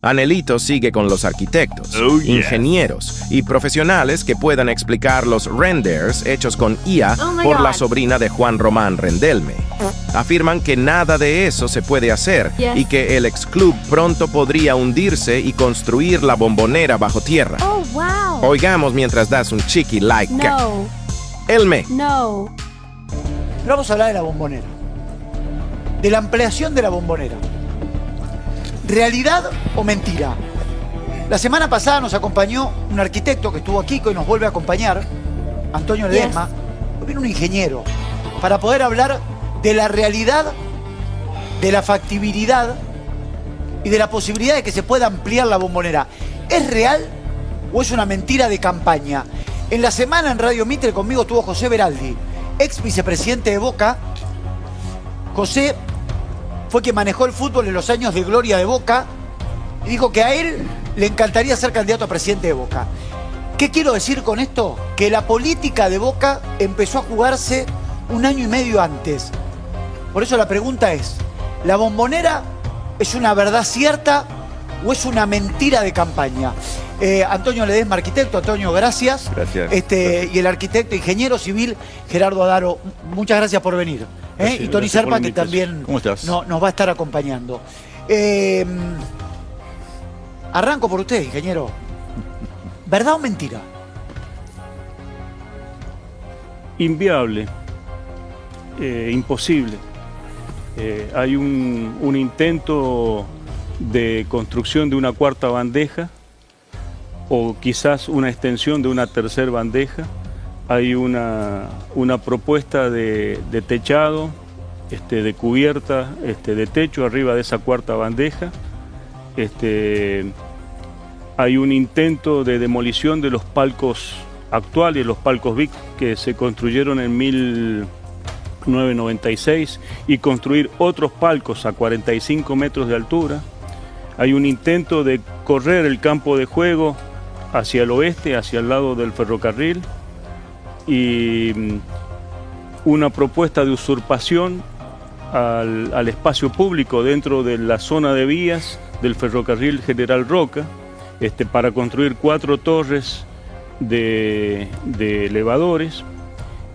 Anelito sigue con los arquitectos, ingenieros y profesionales que puedan explicar los renders hechos con IA por la sobrina de Juan Román Rendelme. Afirman que nada de eso se puede hacer y que el exclub pronto podría hundirse y construir la Bombonera bajo tierra. Oigamos mientras das un chiqui like. Elme. Pero vamos a hablar de la Bombonera, de la ampliación de la Bombonera. ¿Realidad o mentira? La semana pasada nos acompañó un arquitecto que estuvo aquí, que hoy nos vuelve a acompañar, Antonio Ledesma. Hoy viene un ingeniero para poder hablar de la realidad, de la factibilidad y de la posibilidad de que se pueda ampliar la Bombonera. ¿Es real o es una mentira de campaña? En la semana en Radio Mitre conmigo estuvo José Beraldi, ex vicepresidente de Boca. José fue quien manejó el fútbol en los años de gloria de Boca y dijo que a él le encantaría ser candidato a presidente de Boca. ¿Qué quiero decir con esto? Que la política de Boca empezó a jugarse un año y medio antes. Por eso la pregunta es, ¿la Bombonera es una verdad cierta o es una mentira de campaña? Antonio Ledesma, arquitecto. Antonio, gracias. Gracias. Y el arquitecto ingeniero civil Gerardo Adaro, muchas gracias por venir. Y Tony Serpa, que también nos va a estar acompañando. Arranco por usted, ingeniero. ¿Verdad o mentira? Inviable, imposible. Hay un intento de construcción de una cuarta bandeja o quizás una extensión de una tercera bandeja. Hay una propuesta de techado, de cubierta, de techo arriba de esa cuarta bandeja. Hay un intento de demolición de los palcos actuales, los palcos VIC que se construyeron en 1996 y construir otros palcos a 45 metros de altura. Hay un intento de correr el campo de juego hacia el oeste, hacia el lado del ferrocarril, y una propuesta de usurpación al espacio público dentro de la zona de vías del ferrocarril General Roca, para construir 4 torres de elevadores,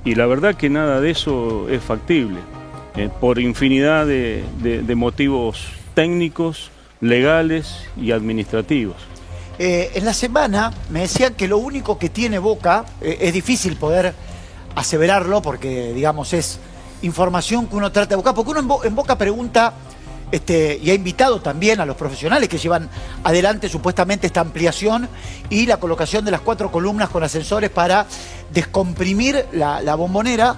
y la verdad que nada de eso es factible, por infinidad de motivos técnicos, legales y administrativos. En la semana me decían que lo único que tiene Boca, es difícil poder aseverarlo porque, digamos, es información que uno trata de buscar, porque uno en Boca pregunta, y ha invitado también a los profesionales que llevan adelante supuestamente esta ampliación y la colocación de las 4 columnas con ascensores para descomprimir la Bombonera.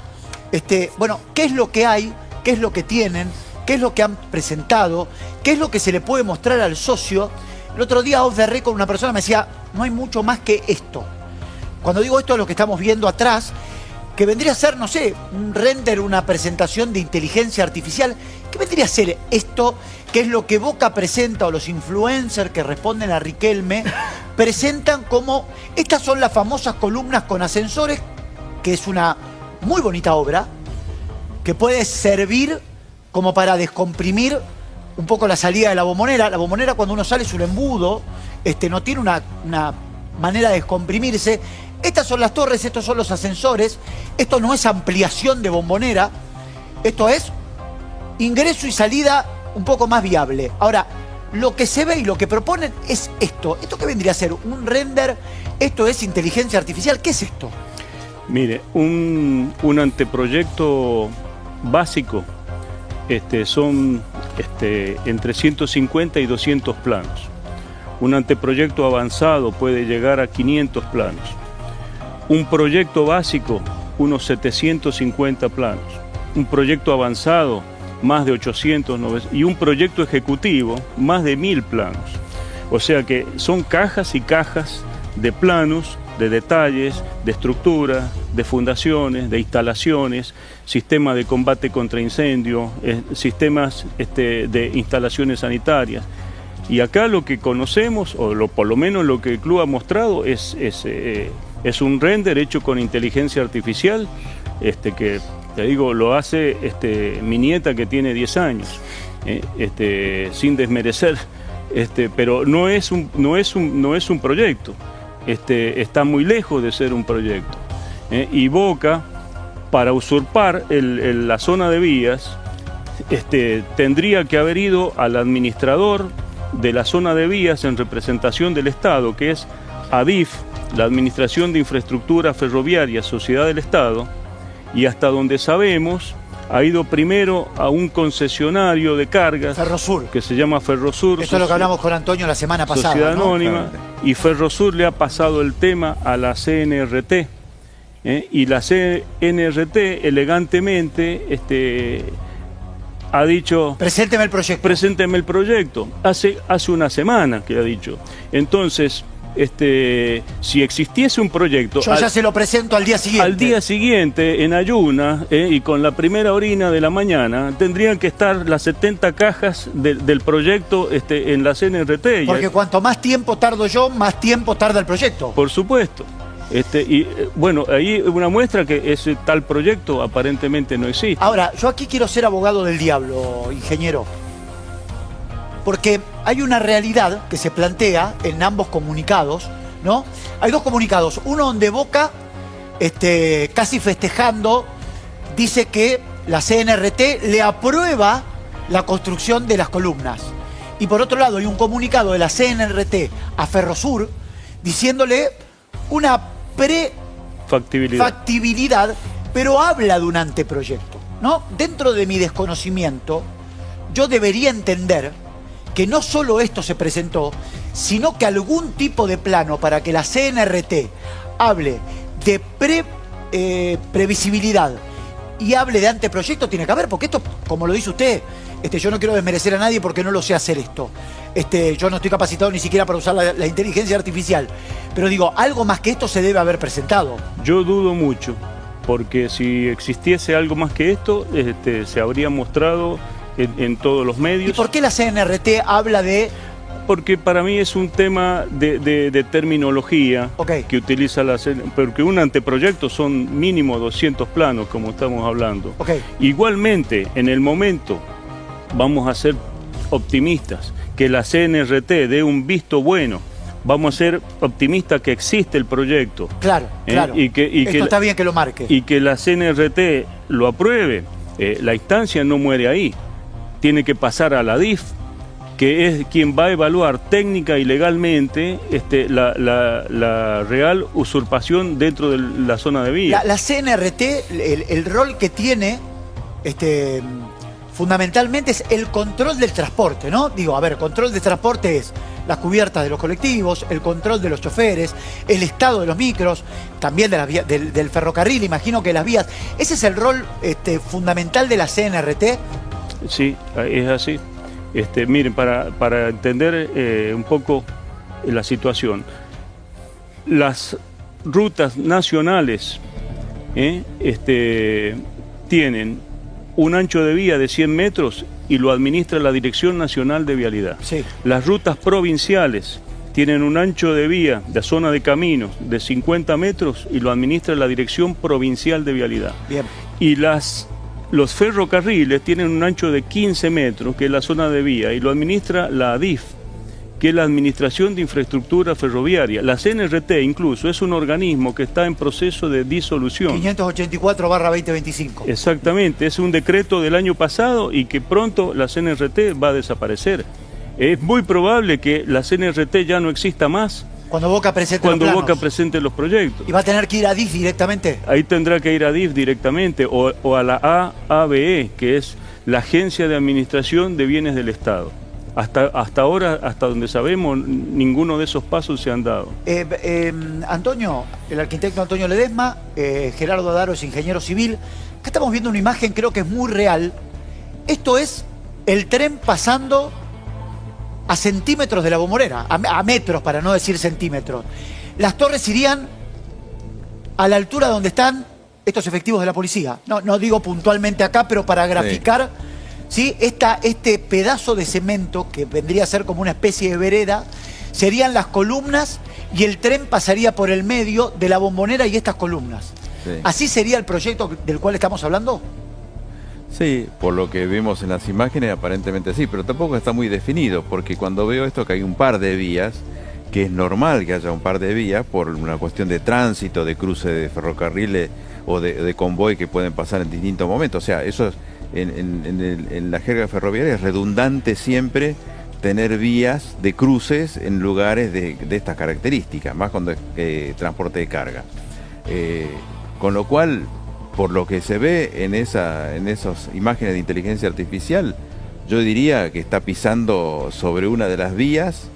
Bueno, ¿qué es lo que hay? ¿Qué es lo que tienen? ¿Qué es lo que han presentado? ¿Qué es lo que se le puede mostrar al socio? El otro día off the record una persona me decía, no hay mucho más que esto. Cuando digo esto es lo que estamos viendo atrás, que vendría a ser, no sé, un render, una presentación de inteligencia artificial. ¿Qué vendría a ser esto? Que es lo que Boca presenta, o los influencers que responden a Riquelme, presentan como, estas son las famosas columnas con ascensores, que es una muy bonita obra, que puede servir como para descomprimir un poco la salida de la Bombonera. La Bombonera, cuando uno sale, es un embudo, no tiene una manera de descomprimirse. Estas son las torres, estos son los ascensores. Esto no es ampliación de Bombonera, esto es ingreso y salida un poco más viable. Ahora, lo que se ve y lo que proponen es esto. ¿Esto qué vendría a ser? ¿Un render? ¿Esto es inteligencia artificial? ¿Qué es esto? Mire, un anteproyecto básico son entre 150 y 200 planos. Un anteproyecto avanzado puede llegar a 500 planos. Un proyecto básico, unos 750 planos. Un proyecto avanzado, más de 800, 900. Y un proyecto ejecutivo, más de 1000 planos. O sea que son cajas y cajas de planos, de detalles, de estructura, de fundaciones, de instalaciones, sistema de combate contra incendio, sistemas de instalaciones sanitarias. Y acá lo que conocemos, o por lo menos lo que el club ha mostrado, es un render hecho con inteligencia artificial, que te digo, lo hace mi nieta que tiene 10 años, sin desmerecer pero no es un proyecto. Está muy lejos de ser un proyecto. Y Boca, para usurpar la zona de vías, tendría que haber ido al administrador de la zona de vías en representación del Estado, que es ADIF, la Administración de Infraestructura Ferroviaria, Sociedad del Estado, y hasta donde sabemos, ha ido primero a un concesionario de cargas, Ferrosur, que se llama Ferrosur. Esto es lo que hablamos con Antonio la semana pasada, Sociedad ¿no? Anónima, y Ferrosur le ha pasado el tema a la CNRT, y la CNRT elegantemente ha dicho: presénteme el proyecto. Presénteme el proyecto. Hace una semana que ha dicho. Entonces, si existiese un proyecto... Yo ya se lo presento al día siguiente. Al día siguiente, en ayunas, y con la primera orina de la mañana, tendrían que estar las 70 cajas del proyecto en la CNRT. Porque cuanto más tiempo tardo yo, más tiempo tarda el proyecto. Por supuesto. Bueno, ahí una muestra que ese tal proyecto aparentemente no existe. Ahora, yo aquí quiero ser abogado del diablo, ingeniero. Porque hay una realidad que se plantea en ambos comunicados, ¿no? Hay dos comunicados. Uno donde Boca, casi festejando, dice que la CNRT le aprueba la construcción de las columnas. Y por otro lado, hay un comunicado de la CNRT a Ferrosur diciéndole una factibilidad, pero habla de un anteproyecto, ¿no? Dentro de mi desconocimiento, yo debería entender que no solo esto se presentó, sino que algún tipo de plano para que la CNRT hable de previsibilidad y hable de anteproyecto tiene que haber, porque esto, como lo dice usted, yo no quiero desmerecer a nadie porque no lo sé hacer esto. Yo no estoy capacitado ni siquiera para usar la inteligencia artificial. Pero digo, algo más que esto se debe haber presentado. Yo dudo mucho, porque si existiese algo más que esto, se habría mostrado en todos los medios. ¿Y por qué la CNRT habla de...? Porque para mí es un tema de terminología que utiliza la CNRT, porque un anteproyecto son mínimo 200 planos, como estamos hablando. Igualmente, en el momento, vamos a ser optimistas, que la CNRT dé un visto bueno, vamos a ser optimistas que existe el proyecto. Claro, claro. Esto está bien que lo marque. Y que la CNRT lo apruebe. La instancia no muere ahí. Tiene que pasar a la DIF, que es quien va a evaluar técnica y legalmente la real usurpación dentro de la zona de vía. La CNRT, el rol que tiene, fundamentalmente es el control del transporte, ¿no? Digo, a ver, control del transporte es las cubiertas de los colectivos, el control de los choferes, el estado de los micros, también de las vías, del ferrocarril, imagino que las vías. ¿Ese es el rol fundamental de la CNRT? Sí, es así. Miren, para entender un poco la situación, las rutas nacionales tienen un ancho de vía de 100 metros y lo administra la Dirección Nacional de Vialidad. Sí. Las rutas provinciales tienen un ancho de vía de zona de caminos de 50 metros y lo administra la Dirección Provincial de Vialidad. Bien. Y los ferrocarriles tienen un ancho de 15 metros, que es la zona de vía, y lo administra la ADIF, que es la Administración de Infraestructura Ferroviaria. La CNRT incluso es un organismo que está en proceso de disolución. 584/2025. Exactamente, es un decreto del año pasado y que pronto la CNRT va a desaparecer. Es muy probable que la CNRT ya no exista más. Cuando Boca presente Boca presente los proyectos. ¿Y va a tener que ir a DIF directamente? Ahí tendrá que ir a DIF directamente o a la AABE, que es la Agencia de Administración de Bienes del Estado. Hasta ahora, hasta donde sabemos, ninguno de esos pasos se han dado. Antonio, el arquitecto Antonio Ledesma, Gerardo Adaro es ingeniero civil. Acá estamos viendo una imagen, creo que es muy real. Esto es el tren pasando a centímetros de la Bombonera, a metros, para no decir centímetros. Las torres irían a la altura donde están estos efectivos de la policía. No digo puntualmente acá, pero para graficar, ¿sí? Este pedazo de cemento, que vendría a ser como una especie de vereda, serían las columnas y el tren pasaría por el medio de la Bombonera y estas columnas. Sí. ¿Así sería el proyecto del cual estamos hablando? Sí, por lo que vemos en las imágenes aparentemente sí, pero tampoco está muy definido, porque cuando veo esto que hay un par de vías, que es normal que haya un par de vías por una cuestión de tránsito, de cruce de ferrocarriles o de convoy que pueden pasar en distintos momentos. O sea, eso es, en la jerga ferroviaria es redundante siempre tener vías de cruces en lugares de estas características, más cuando es transporte de carga. Con lo cual, por lo que se ve en esas imágenes de inteligencia artificial, yo diría que está pisando sobre una de las vías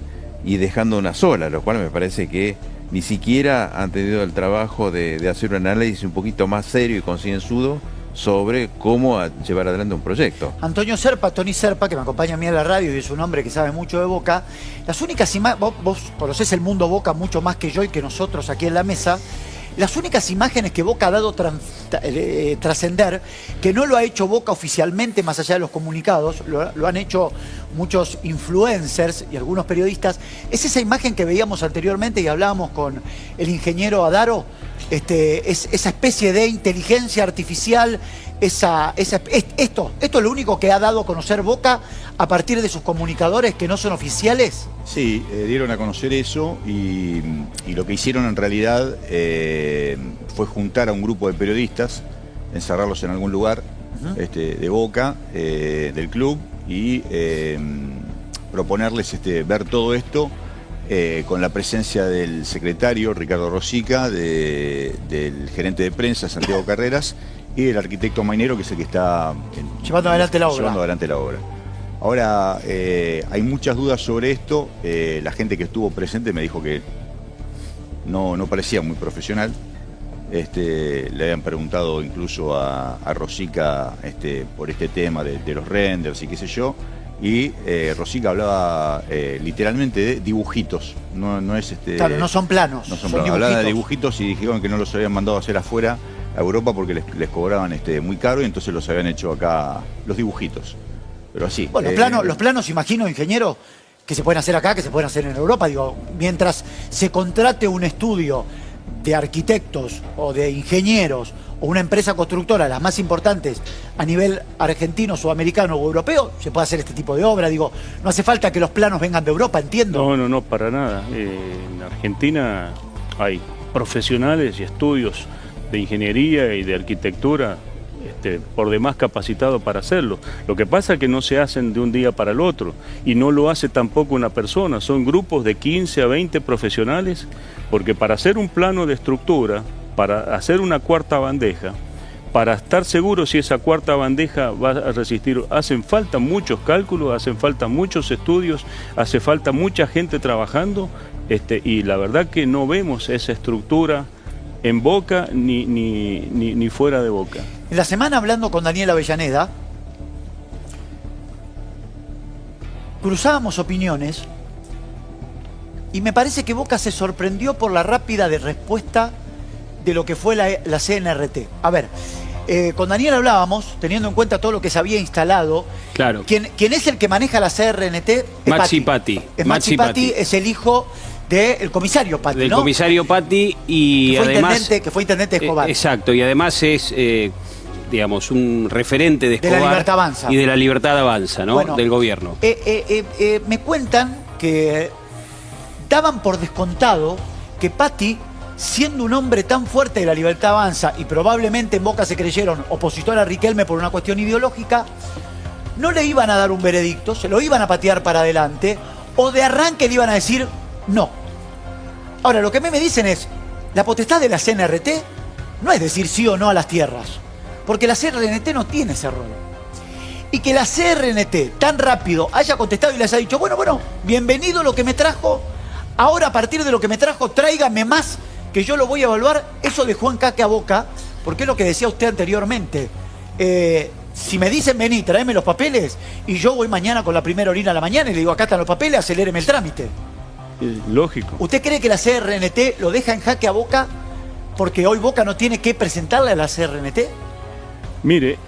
y dejando una sola, lo cual me parece que ni siquiera han tenido el trabajo de hacer un análisis un poquito más serio y concienzudo sobre cómo llevar adelante un proyecto. Antonio Serpa, Tony Serpa, que me acompaña a mí en la radio y es un hombre que sabe mucho de Boca, las únicas imágenes, vos conocés el mundo Boca mucho más que yo y que nosotros aquí en la mesa, las únicas imágenes que Boca ha dado trascender, que no lo ha hecho Boca oficialmente más allá de los comunicados, lo han hecho muchos influencers y algunos periodistas, es esa imagen que veíamos anteriormente y hablábamos con el ingeniero Adaro, esa especie de inteligencia artificial, esto es lo único que ha dado a conocer Boca a partir de sus comunicadores que no son oficiales. Sí, dieron a conocer eso y lo que hicieron en realidad fue juntar a un grupo de periodistas, encerrarlos en algún lugar de Boca, del club, y proponerles ver todo esto con la presencia del secretario Ricardo Rosica, del gerente de prensa Santiago Carreras y del arquitecto Mainero, que es el que está llevando adelante la obra. Ahora, hay muchas dudas sobre esto. La gente que estuvo presente me dijo que no parecía muy profesional. Le habían preguntado incluso a Rosica por este tema de los renders y qué sé yo. Y Rosica hablaba literalmente de dibujitos. No es Claro, no son planos. No son planos. Hablaba de dibujitos y dijeron que no los habían mandado a hacer afuera a Europa porque les cobraban muy caro y entonces los habían hecho acá los dibujitos. Pero así. Bueno, los planos, imagino, ingeniero, que se pueden hacer acá, que se pueden hacer en Europa. Digo, mientras se contrate un estudio de arquitectos o de ingenieros o una empresa constructora, las más importantes a nivel argentino, sudamericano o europeo, se puede hacer este tipo de obra. Digo, no hace falta que los planos vengan de Europa, entiendo. No, para nada. En Argentina hay profesionales y estudios de ingeniería y de arquitectura por demás capacitado para hacerlo. Lo que pasa es que no se hacen de un día para el otro y no lo hace tampoco una persona, son grupos de 15 a 20 profesionales, porque para hacer un plano de estructura, para hacer una cuarta bandeja, para estar seguro si esa cuarta bandeja va a resistir, hacen falta muchos cálculos, hacen falta muchos estudios, hace falta mucha gente trabajando, y la verdad que no vemos esa estructura en Boca ni fuera de Boca. En la semana, hablando con Daniel Avellaneda, cruzábamos opiniones y me parece que Boca se sorprendió por la rápida respuesta de lo que fue la CNRT. A ver, con Daniel hablábamos, teniendo en cuenta todo lo que se había instalado. Claro. ¿Quién es el que maneja la CRNT? Maxi Patti. Maxi Patti es el hijo del comisario Patti, del ¿no? comisario Patti y además... Que fue intendente de Escobar. Exacto, y además es, digamos, un referente de Escobar. De la Libertad Avanza. Y de la Libertad Avanza, ¿no? Bueno, del gobierno. Me cuentan que daban por descontado que Patti, siendo un hombre tan fuerte de la Libertad Avanza, y probablemente en Boca se creyeron opositor a Riquelme por una cuestión ideológica, no le iban a dar un veredicto, se lo iban a patear para adelante, o de arranque le iban a decir no. Ahora, lo que a mí me dicen es, la potestad de la CNRT no es decir sí o no a las tierras, porque la CNRT no tiene ese rol. Y que la CNRT tan rápido haya contestado y les ha dicho, bueno, bienvenido lo que me trajo, ahora a partir de lo que me trajo, tráigame más, que yo lo voy a evaluar, eso dejó en jaque a Boca, porque es lo que decía usted anteriormente. Si me dicen, vení, tráeme los papeles, y yo voy mañana con la primera orina a la mañana y le digo, acá están los papeles, aceléreme el trámite. Lógico. ¿Usted cree que la CRNT lo deja en jaque a Boca porque hoy Boca no tiene que presentarle a la CRNT? Mire,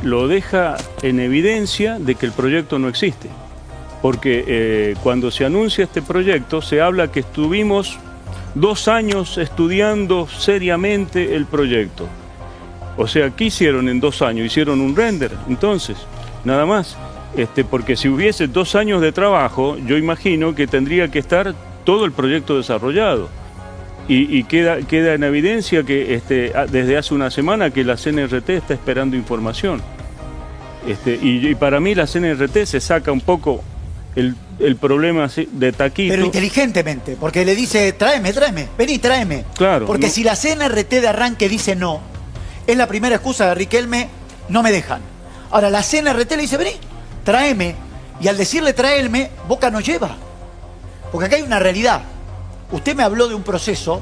lo deja en evidencia de que el proyecto no existe. Porque cuando se anuncia este proyecto se habla que estuvimos 2 años estudiando seriamente el proyecto. O sea, ¿qué hicieron en 2 años? Hicieron un render, entonces, nada más. Porque si hubiese 2 años de trabajo, yo imagino que tendría que estar todo el proyecto desarrollado. Y queda en evidencia que desde hace una semana que la CNRT está esperando información. Y para mí la CNRT se saca un poco el problema de taquito. Pero inteligentemente, porque le dice, tráeme, vení, tráeme. Claro. Porque si la CNRT de arranque dice no, es la primera excusa de Riquelme, no me dejan. Ahora la CNRT le dice, vení, tráeme. Y al decirle tráeme, Boca no lleva. Porque acá hay una realidad. Usted me habló de un proceso.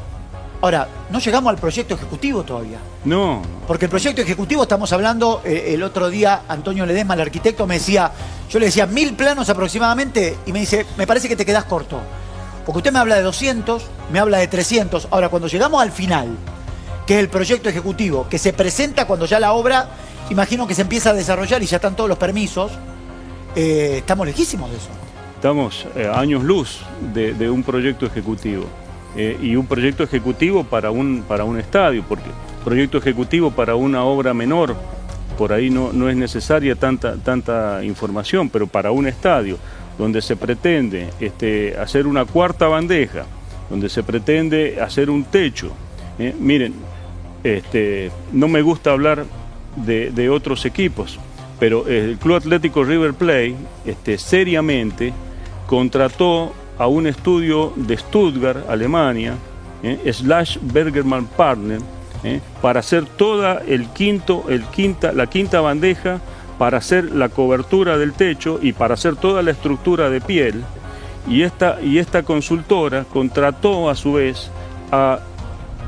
Ahora, no llegamos al proyecto ejecutivo todavía. No. Porque el proyecto ejecutivo, estamos hablando, el otro día Antonio Ledesma, el arquitecto, me decía, yo le decía 1000 planos aproximadamente, y me dice, me parece que te quedás corto. Porque usted me habla de 200, me habla de 300. Ahora, cuando llegamos al final, que es el proyecto ejecutivo, que se presenta cuando ya la obra, imagino que se empieza a desarrollar y ya están todos los permisos, estamos lejísimos de eso. Estamos años luz de un proyecto ejecutivo. Y un proyecto ejecutivo para un estadio, porque proyecto ejecutivo para una obra menor, por ahí no es necesaria tanta información, pero para un estadio donde se pretende hacer una cuarta bandeja, donde se pretende hacer un techo, miren, no me gusta hablar de otros equipos, pero el Club Atlético River Plate seriamente contrató a un estudio de Stuttgart, Alemania, / Bergermann Partner, para hacer toda la quinta bandeja, para hacer la cobertura del techo y para hacer toda la estructura de piel. Y esta consultora contrató a su vez a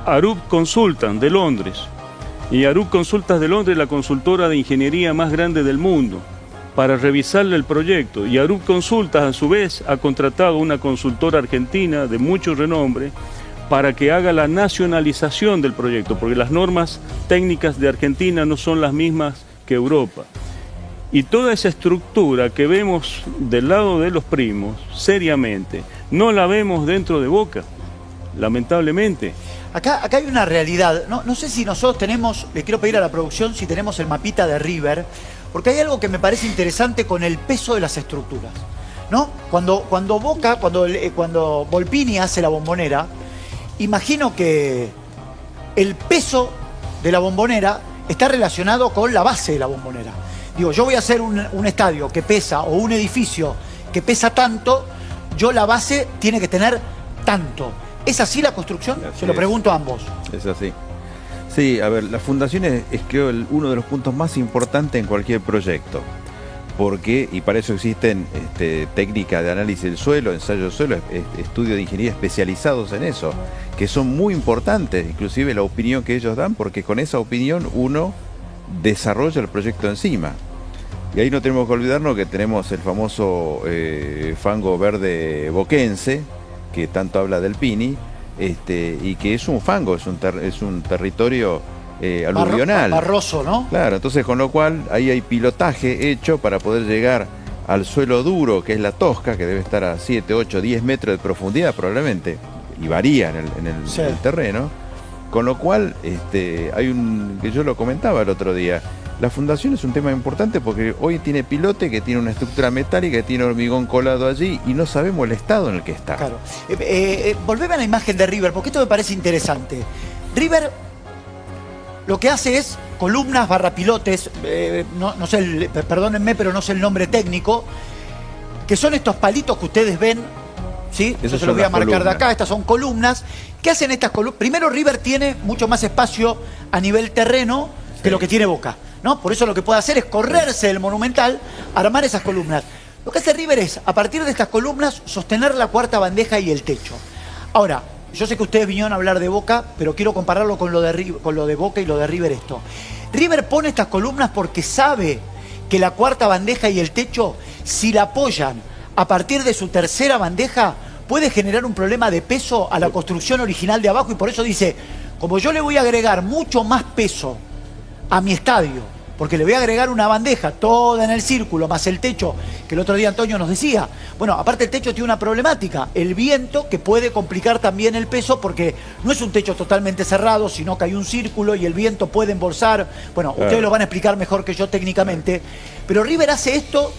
Arup Consultants de Londres. Y Arup Consultants de Londres es la consultora de ingeniería más grande del mundo, para revisarle el proyecto. Y Arup Consultas, a su vez, ha contratado una consultora argentina de mucho renombre para que haga la nacionalización del proyecto, porque las normas técnicas de Argentina no son las mismas que Europa. Y toda esa estructura que vemos del lado de los primos, seriamente, no la vemos dentro de Boca, lamentablemente. Acá hay una realidad. No sé si nosotros tenemos, le quiero pedir a la producción si tenemos el mapita de River, porque hay algo que me parece interesante con el peso de las estructuras, ¿no? Cuando Boca, cuando Volpini hace la Bombonera, imagino que el peso de la Bombonera está relacionado con la base de la Bombonera. Digo, yo voy a hacer un estadio que pesa, o un edificio que pesa tanto, yo la base tiene que tener tanto. ¿Es así la construcción? Se lo pregunto a ambos. Es así. Sí, a ver, la fundación es creo uno de los puntos más importantes en cualquier proyecto, porque, y para eso existen técnicas de análisis del suelo, ensayo del suelo, estudios de ingeniería especializados en eso, que son muy importantes, inclusive la opinión que ellos dan, porque con esa opinión uno desarrolla el proyecto encima. Y ahí no tenemos que olvidarnos que tenemos el famoso fango verde boquense, que tanto habla del Pini, y que es un fango, es un territorio aluvional. Barroso, ¿no? Claro, entonces con lo cual ahí hay pilotaje hecho para poder llegar al suelo duro, que es la tosca, que debe estar a 7, 8, 10 metros de profundidad probablemente, y varía en el terreno. Con lo cual, que yo lo comentaba el otro día, la fundación es un tema importante porque hoy tiene pilote que tiene una estructura metálica, que tiene hormigón colado allí y no sabemos el estado en el que está. Claro. Volveme a la imagen de River, porque esto me parece interesante. River lo que hace es columnas barrapilotes, no sé, perdónenme, pero no sé el nombre técnico, que son estos palitos que ustedes ven, ¿sí? Eso se los voy a marcar de acá, estas son columnas. ¿Qué hacen estas columnas? Primero, River tiene mucho más espacio a nivel terreno que lo que tiene Boca, ¿no? Por eso lo que puede hacer es correrse del Monumental, armar esas columnas. Lo que hace River es, a partir de estas columnas, sostener la cuarta bandeja y el techo. Ahora, yo sé que ustedes vinieron a hablar de Boca, pero quiero compararlo con lo de Boca y lo de River esto. River pone estas columnas porque sabe que la cuarta bandeja y el techo, si la apoyan a partir de su tercera bandeja, puede generar un problema de peso a la construcción original de abajo, y por eso dice, como yo le voy a agregar mucho más peso a mi estadio, porque le voy a agregar una bandeja toda en el círculo, más el techo, que el otro día Antonio nos decía. Bueno, aparte el techo tiene una problemática, el viento, que puede complicar también el peso, porque no es un techo totalmente cerrado, sino que hay un círculo y el viento puede embolsar. Bueno, ustedes lo van a explicar mejor que yo técnicamente, pero River hace esto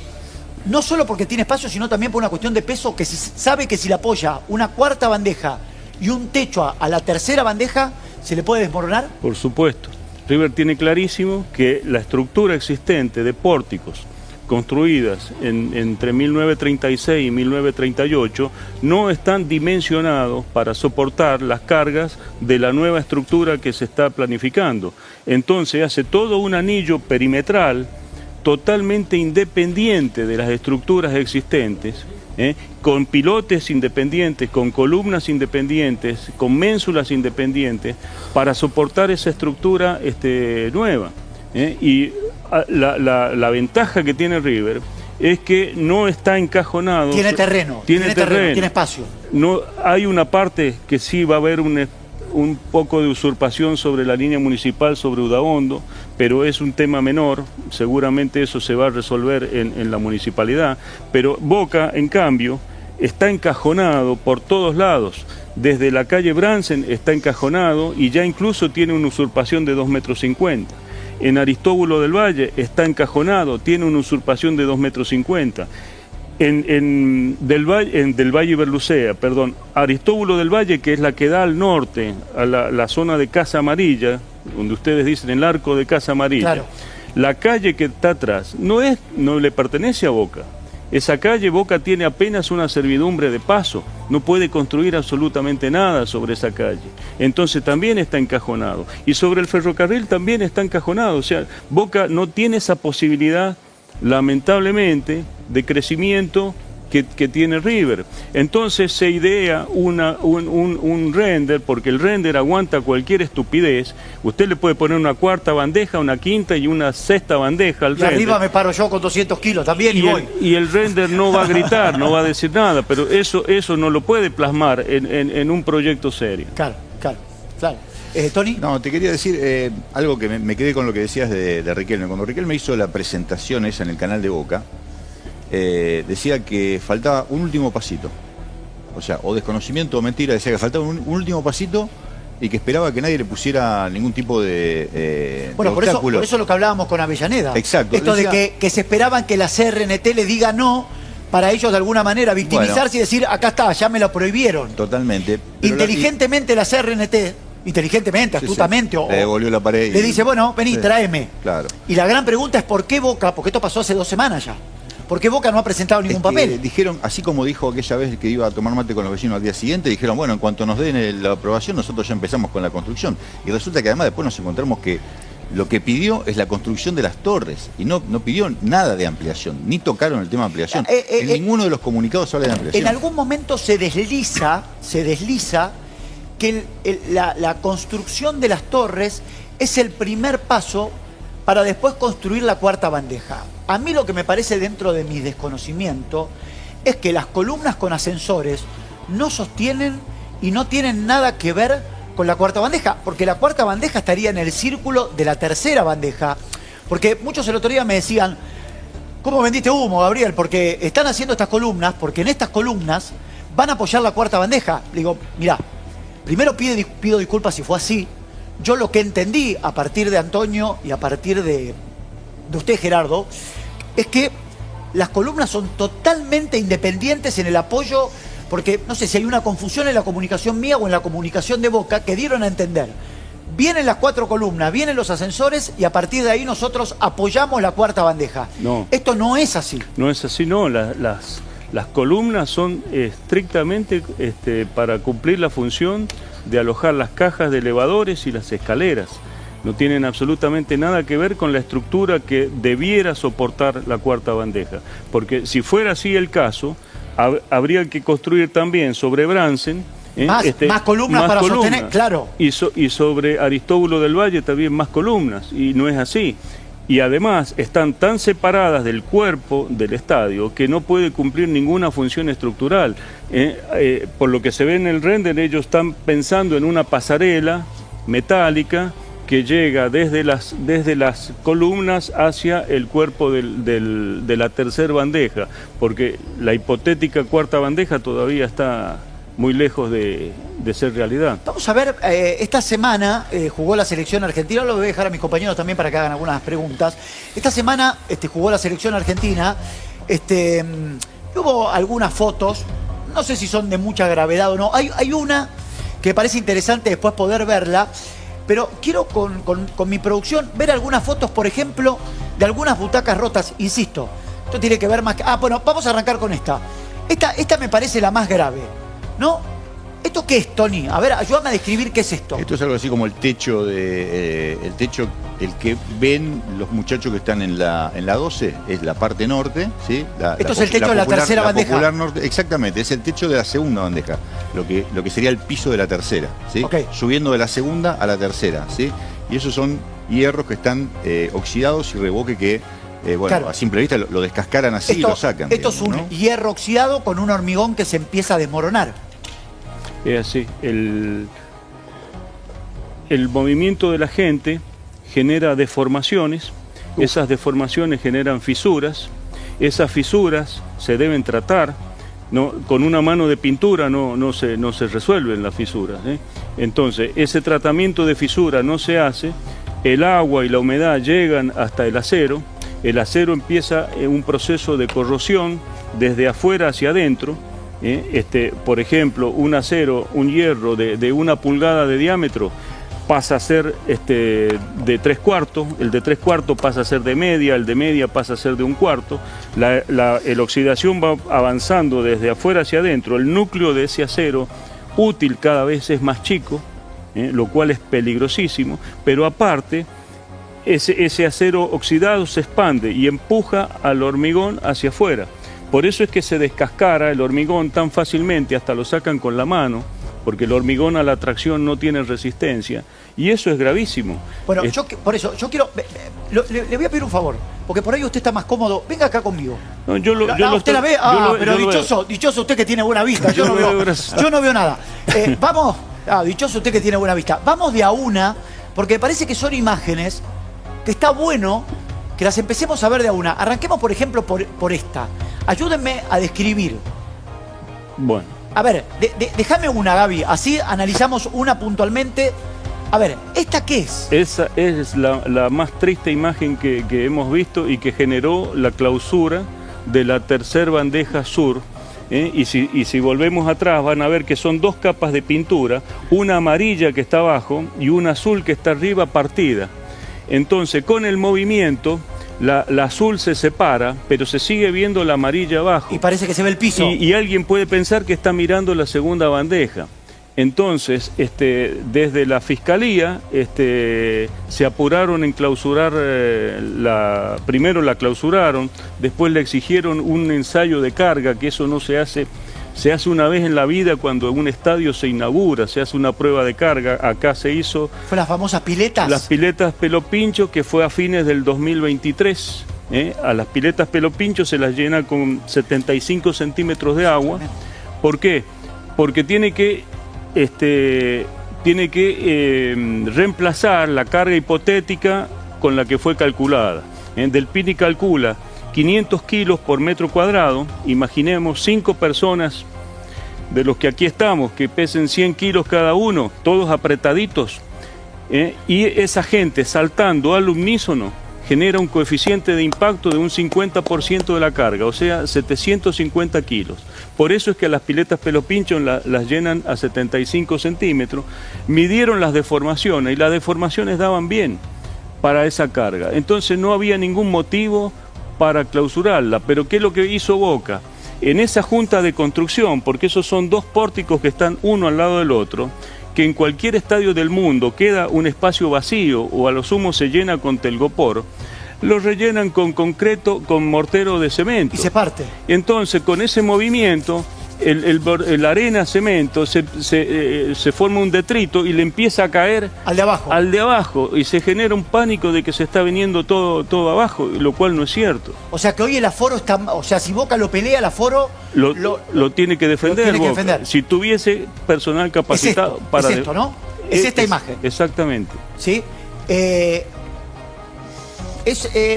no solo porque tiene espacio, sino también por una cuestión de peso, que sabe que si le apoya una cuarta bandeja y un techo a la tercera bandeja, ¿se le puede desmoronar? Por supuesto. River tiene clarísimo que la estructura existente de pórticos construidas entre 1936 y 1938 no están dimensionados para soportar las cargas de la nueva estructura que se está planificando. Entonces hace todo un anillo perimetral totalmente independiente de las estructuras existentes, con pilotes independientes, con columnas independientes, con ménsulas independientes, para soportar esa estructura nueva. Y la ventaja que tiene River es que no está encajonado. Tiene terreno, tiene espacio. No, hay una parte que sí va a haber un poco de usurpación sobre la línea municipal, sobre Udaondo, pero es un tema menor, seguramente eso se va a resolver en la municipalidad, pero Boca, en cambio, está encajonado por todos lados. Desde la calle Bransen está encajonado y ya incluso tiene una usurpación de 2,50 metros. En Aristóbulo del Valle está encajonado, tiene una usurpación de 2,50 metros. Del Valle Berlucea, perdón, Aristóbulo del Valle, que es la que da al norte, a la zona de Casa Amarilla, donde ustedes dicen el arco de Casa Amarilla. Claro. La calle que está atrás no le pertenece a Boca. Esa calle Boca tiene apenas una servidumbre de paso, no puede construir absolutamente nada sobre esa calle. Entonces también está encajonado. Y sobre el ferrocarril también está encajonado. O sea, Boca no tiene esa posibilidad, lamentablemente, de crecimiento que tiene River. Entonces se idea un render, porque el render aguanta cualquier estupidez. Usted le puede poner una cuarta bandeja, una quinta y una sexta bandeja al render. Y arriba me paro yo con 200 kilos también y voy. Y el render no va a gritar, no va a decir nada, pero eso no lo puede plasmar en un proyecto serio. Claro. ¿Tony? No, te quería decir algo que me quedé con lo que decías de Riquelme. Cuando Riquelme hizo la presentación esa en el canal de Boca, decía que faltaba un último pasito. O sea, o desconocimiento o mentira, decía que faltaba un último pasito y que esperaba que nadie le pusiera ningún tipo de bueno, por obstáculo. eso lo que hablábamos con Avellaneda. Exacto. Esto decía, de que se esperaban que la CRNT le diga no, para ellos de alguna manera victimizarse y decir, acá está, ya me lo prohibieron. Totalmente. Inteligentemente la CRNT, inteligentemente, astutamente, le devolvió la pared le dice, bueno, vení, tráeme. Claro. Y la gran pregunta es, ¿por qué Boca? Porque esto pasó hace 2 semanas ya. ¿Por qué Boca no ha presentado ningún papel? Dijeron, así como dijo aquella vez que iba a tomar mate con los vecinos al día siguiente, dijeron, bueno, en cuanto nos den la aprobación, nosotros ya empezamos con la construcción. Y resulta que además después nos encontramos que lo que pidió es la construcción de las torres y no pidió nada de ampliación, ni tocaron el tema de ampliación. En ninguno de los comunicados habla de ampliación. En algún momento se desliza que la construcción de las torres es el primer paso para después construir la cuarta bandeja. A mí lo que me parece, dentro de mi desconocimiento, es que las columnas con ascensores no sostienen y no tienen nada que ver con la cuarta bandeja, porque la cuarta bandeja estaría en el círculo de la tercera bandeja. Porque muchos el otro día me decían, ¿cómo vendiste humo, Gabriel? Porque están haciendo estas columnas, porque en estas columnas van a apoyar la cuarta bandeja. Le digo, mirá, primero pido disculpas si fue así. Yo lo que entendí a partir de Antonio y a partir de usted, Gerardo, es que las columnas son totalmente independientes en el apoyo, porque no sé si hay una confusión en la comunicación mía o en la comunicación de Boca, que dieron a entender. Vienen las 4 columnas, vienen los ascensores y a partir de ahí nosotros apoyamos la cuarta bandeja. No. Esto no es así. No es así, no. Las columnas son estrictamente para cumplir la función de alojar las cajas de elevadores y las escaleras. No tienen absolutamente nada que ver con la estructura que debiera soportar la cuarta bandeja. Porque si fuera así el caso, habría que construir también sobre Bransen más columnas para sostener, claro. Y sobre Aristóbulo del Valle también más columnas, y no es así. Y además están tan separadas del cuerpo del estadio que no puede cumplir ninguna función estructural. Por lo que se ve en el render, ellos están pensando en una pasarela metálica que llega desde las columnas hacia el cuerpo de la tercera bandeja, porque la hipotética cuarta bandeja todavía está muy lejos de ser realidad. Vamos a ver, esta semana jugó la selección argentina, lo voy a dejar a mis compañeros también para que hagan algunas preguntas. Esta semana jugó la selección argentina, hubo algunas fotos, no sé si son de mucha gravedad o no, hay una que parece interesante después poder verla, pero quiero con mi producción ver algunas fotos, por ejemplo, de algunas butacas rotas, insisto, esto tiene que ver más... bueno, vamos a arrancar con esta. Esta me parece la más grave, ¿no? ¿Esto qué es, Tony? A ver, ayúdame a describir qué es esto. Esto es algo así como el techo el que ven los muchachos que están en la 12, es la parte norte, ¿sí? Esto es el techo de la tercera bandeja. Popular norte, exactamente, es el techo de la segunda bandeja, lo que sería el piso de la tercera, ¿sí? Okay. Subiendo de la segunda a la tercera, ¿sí? Y esos son hierros que están oxidados y revoque que, bueno, claro, a simple vista lo descascaran así y lo sacan. Esto digamos, es un, ¿no?, hierro oxidado con un hormigón que se empieza a desmoronar. Es así, el movimiento de la gente genera deformaciones, esas deformaciones generan fisuras, esas fisuras se deben tratar, ¿no? Con una mano de pintura no se resuelven las fisuras, ¿eh? Entonces, ese tratamiento de fisura no se hace, el agua y la humedad llegan hasta el acero empieza un proceso de corrosión desde afuera hacia adentro. Por ejemplo, un acero, un hierro de 1 pulgada de diámetro pasa a ser de 3/4, el de 3/4 pasa a ser de media, el de media pasa a ser de 1/4, la oxidación va avanzando desde afuera hacia adentro, el núcleo de ese acero útil cada vez es más chico, lo cual es peligrosísimo, pero aparte ese acero oxidado se expande y empuja al hormigón hacia afuera. Por eso es que se descascara el hormigón tan fácilmente, hasta lo sacan con la mano, porque el hormigón a la tracción no tiene resistencia, y eso es gravísimo. Bueno, por eso, yo quiero... Le voy a pedir un favor, porque por ahí usted está más cómodo. Venga acá conmigo. No, ¿usted la ve? Pero dichoso usted que tiene buena vista. Yo no veo nada. Vamos... dichoso usted que tiene buena vista. Vamos de a una, porque me parece que son imágenes que está bueno que las empecemos a ver de a una. Arranquemos, por ejemplo, por esta. Ayúdenme a describir. Bueno. A ver, déjame una, Gaby. Así analizamos una puntualmente. A ver, ¿esta qué es? Esa es la más triste imagen que hemos visto y que generó la clausura de la tercera bandeja sur. Y si volvemos atrás van a ver que son 2 capas de pintura, una amarilla que está abajo y una azul que está arriba partida. Entonces, con el movimiento... La azul se separa, pero se sigue viendo la amarilla abajo. Y parece que se ve el piso. Y alguien puede pensar que está mirando la segunda bandeja. Entonces, desde la Fiscalía se apuraron en clausurar, primero la clausuraron, después le exigieron un ensayo de carga, que eso no se hace una vez en la vida cuando un estadio se inaugura, se hace una prueba de carga. Acá se hizo... ¿Fue las famosas piletas? Las piletas Pelo Pincho, que fue a fines del 2023. A las piletas Pelo Pincho se las llena con 75 centímetros de agua. ¿Por qué? Porque tiene que reemplazar la carga hipotética con la que fue calculada. Del PINI calcula 500 kilos por metro cuadrado. Imaginemos 5 personas de los que aquí estamos, que pesen 100 kilos cada uno, todos apretaditos, y esa gente saltando al unísono genera un coeficiente de impacto de un 50% de la carga, o sea, 750 kilos. Por eso es que a las piletas Pelo Pincho las llenan a 75 centímetros, midieron las deformaciones y las deformaciones daban bien para esa carga. Entonces no había ningún motivo para clausurarla, pero ¿qué es lo que hizo Boca? En esa junta de construcción, porque esos son 2 pórticos que están uno al lado del otro, que en cualquier estadio del mundo queda un espacio vacío o a lo sumo se llena con telgopor, lo rellenan con concreto, con mortero de cemento. Y se parte. Entonces, con ese movimiento, el arena cemento se forma un detrito y le empieza a caer al de abajo y se genera un pánico de que se está viniendo todo abajo, lo cual no es cierto. O sea que hoy el aforo está, o sea, si Boca lo pelea, el aforo lo tiene que defender. Si tuviese personal capacitado para... Es esto, ¿no? Es esta imagen. Exactamente. ¿Sí?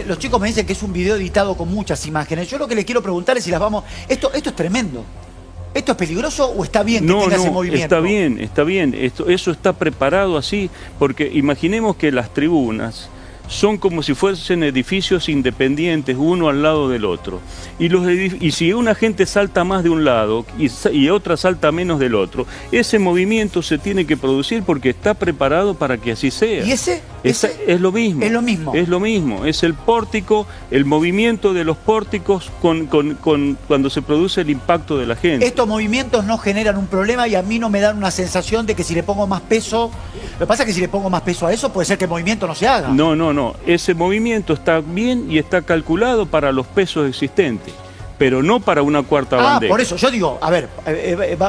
Los chicos me dicen que es un video editado con muchas imágenes. Yo lo que les quiero preguntar es si las vamos... Esto es tremendo. ¿Esto es peligroso o está bien que tenga ese movimiento? Está bien. Eso está preparado así, porque imaginemos que las tribunas son como si fuesen edificios independientes, uno al lado del otro. Y si una gente salta más de un lado y otra salta menos del otro, ese movimiento se tiene que producir porque está preparado para que así sea. ¿Y ese? Es lo mismo. Es lo mismo. Es lo mismo. Es el pórtico, el movimiento de los pórticos cuando se produce el impacto de la gente. Estos movimientos no generan un problema y a mí no me dan una sensación de que si le pongo más peso... Lo que pasa es que si le pongo más peso a eso puede ser que el movimiento no se haga. No. Ese movimiento está bien y está calculado para los pesos existentes, pero no para una cuarta bandeja. Por eso, yo digo, a ver,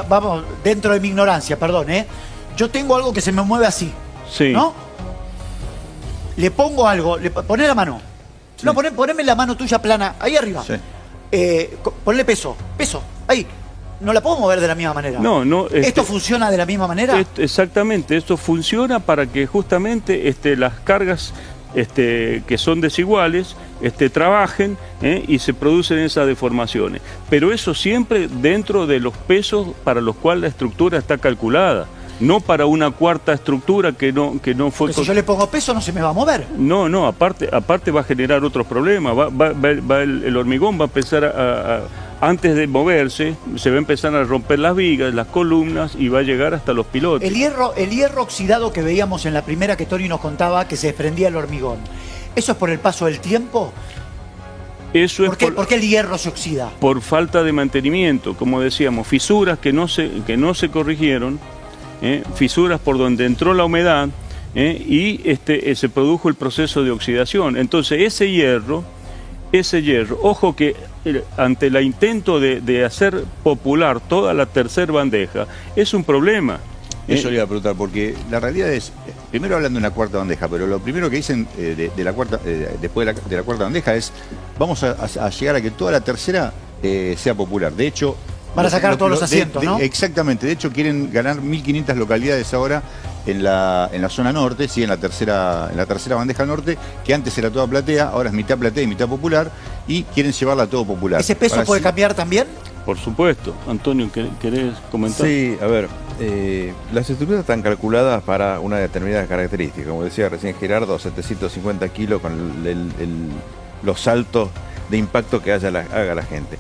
vamos, dentro de mi ignorancia, perdón, yo tengo algo que se me mueve así, sí. ¿no? Le pongo algo, poné la mano. Sí. No, poneme la mano tuya plana, ahí arriba. Sí. Ponle peso, ahí. No la puedo mover de la misma manera. No. ¿Esto funciona de la misma manera? Exactamente, esto funciona para que justamente las cargas que son desiguales trabajen y se producen esas deformaciones. Pero eso siempre dentro de los pesos para los cuales la estructura está calculada. No para una cuarta estructura que no fue... Pero si yo le pongo peso no se me va a mover. No, aparte va a generar otros problemas. El hormigón va a empezar antes de moverse, se va a empezar a romper las vigas, las columnas y va a llegar hasta los pilotes. El hierro oxidado que veíamos en la primera que Tony nos contaba, que se desprendía el hormigón, ¿eso es por el paso del tiempo? ¿Por qué el hierro se oxida? Por falta de mantenimiento, como decíamos, fisuras que no se corrigieron, fisuras por donde entró la humedad y se produjo el proceso de oxidación. Entonces ese hierro, ojo que ante el intento de hacer popular toda la tercera bandeja, es un problema. Eso le iba a preguntar, porque la realidad es, primero hablando de una cuarta bandeja, pero lo primero que dicen después de la cuarta bandeja es, vamos a llegar a que toda la tercera sea popular. De hecho... Van a sacar todos los asientos, ¿no? Exactamente, de hecho quieren ganar 1.500 localidades ahora en la zona norte, sí, en la tercera bandeja norte, que antes era toda platea, ahora es mitad platea y mitad popular, y quieren llevarla a todo popular. ¿Ese peso puede cambiar también? Por supuesto. Antonio, ¿querés comentar? Sí, a ver, las estructuras están calculadas para una determinada característica. Como decía recién Gerardo, 750 kilos con los saltos de impacto que haga la gente.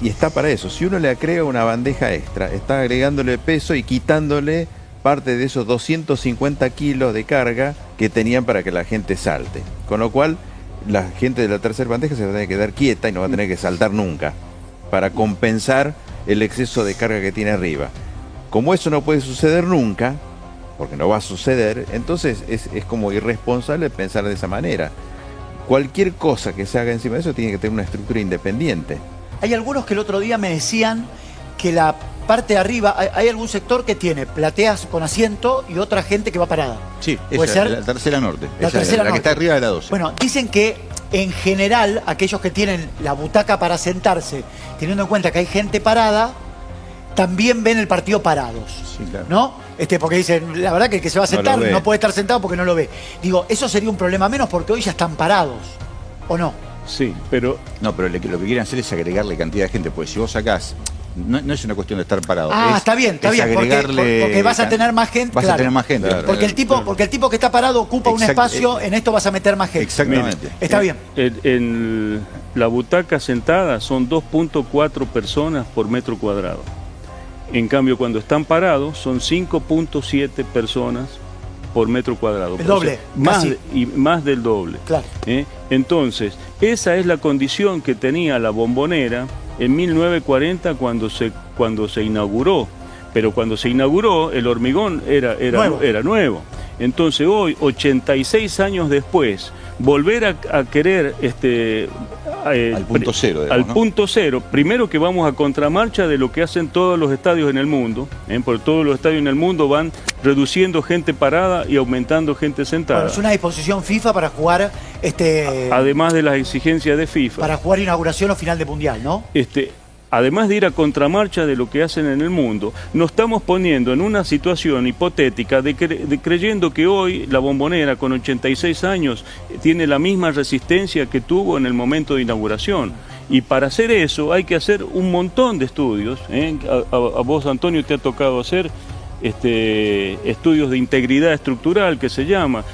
Y está para eso, si uno le agrega una bandeja extra, está agregándole peso y quitándole parte de esos 250 kilos de carga que tenían para que la gente salte. Con lo cual, la gente de la tercera bandeja se va a tener que quedar quieta y no va a tener que saltar nunca, para compensar el exceso de carga que tiene arriba. Como eso no puede suceder nunca, porque no va a suceder, entonces es como irresponsable pensar de esa manera. Cualquier cosa que se haga encima de eso tiene que tener una estructura independiente. Hay algunos que el otro día me decían que la parte de arriba, hay algún sector que tiene plateas con asiento y otra gente que va parada. Sí, esa es la tercera norte. La que está arriba de la 12. Bueno, dicen que en general aquellos que tienen la butaca para sentarse, teniendo en cuenta que hay gente parada, también ven el partido parados. Sí, claro. ¿No? Porque dicen, la verdad que el que se va a sentar no puede estar sentado porque no lo ve. Digo, eso sería un problema menos porque hoy ya están parados, ¿o no? Sí, pero... No, pero lo que quieren hacer es agregarle cantidad de gente, porque si vos sacás, no es una cuestión de estar parado. Está bien, porque vas a tener más gente. Vas a tener más gente. Claro. Porque el tipo que está parado ocupa un espacio, en esto vas a meter más gente. Exactamente. Está bien. En la butaca sentada son 2.4 personas por metro cuadrado. En cambio, cuando están parados son 5.7 personas por metro cuadrado. El doble. Más del doble. Claro. Entonces, esa es la condición que tenía la Bombonera en 1940 cuando se inauguró. Pero cuando se inauguró, el hormigón era nuevo. Entonces hoy, 86 años después, volver a querer al punto cero, digamos, ¿no? Punto cero, primero que vamos a contramarcha de lo que hacen todos los estadios en el mundo, porque todos los estadios en el mundo van reduciendo gente parada y aumentando gente sentada. Bueno, es una disposición FIFA para jugar además de las exigencias de FIFA. Para jugar inauguración o final de mundial, ¿no? además de ir a contramarcha de lo que hacen en el mundo, nos estamos poniendo en una situación hipotética de creyendo que hoy la Bombonera con 86 años tiene la misma resistencia que tuvo en el momento de inauguración. Y para hacer eso hay que hacer un montón de estudios. A vos, Antonio, te ha tocado hacer estudios de integridad estructural, que se llama,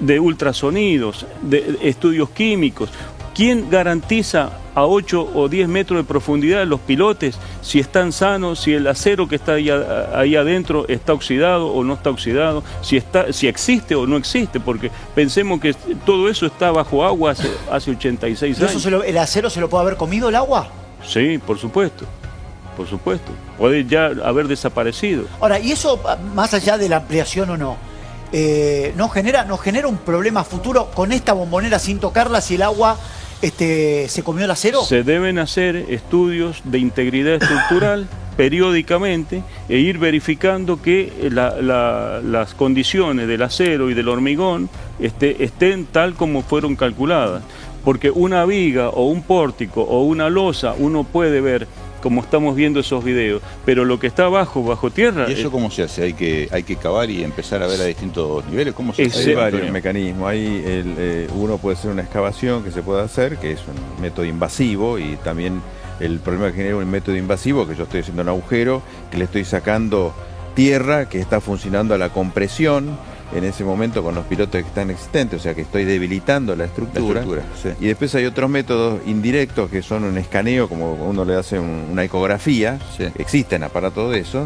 de ultrasonidos, de estudios químicos. ¿Quién garantiza a 8 o 10 metros de profundidad los pilotes si están sanos, si el acero que está ahí adentro está oxidado o no está oxidado, si existe o no existe? Porque pensemos que todo eso está bajo agua hace 86 años. ¿El acero se lo puede haber comido el agua? Sí, por supuesto. Por supuesto. Puede ya haber desaparecido. Ahora, ¿y eso, más allá de la ampliación o no, nos genera un problema futuro con esta Bombonera sin tocarla si el agua se comió el acero? Se deben hacer estudios de integridad estructural periódicamente e ir verificando que las condiciones del acero y del hormigón estén tal como fueron calculadas. Porque una viga o un pórtico o una losa uno puede ver, como estamos viendo esos videos, pero lo que está bajo tierra... ¿Y eso cómo se hace? ¿Hay que cavar y empezar a ver a distintos niveles? ¿Cómo se hace? Hay varios mecanismos. Uno puede ser una excavación que se puede hacer, que es un método invasivo, y también el problema que genera un método invasivo, que yo estoy haciendo un agujero, que le estoy sacando tierra, que está funcionando a la compresión en ese momento con los pilotos que están existentes, o sea que estoy debilitando la estructura. Sí. Y después hay otros métodos indirectos que son un escaneo, como uno le hace una ecografía, Sí. Existen aparatos de eso,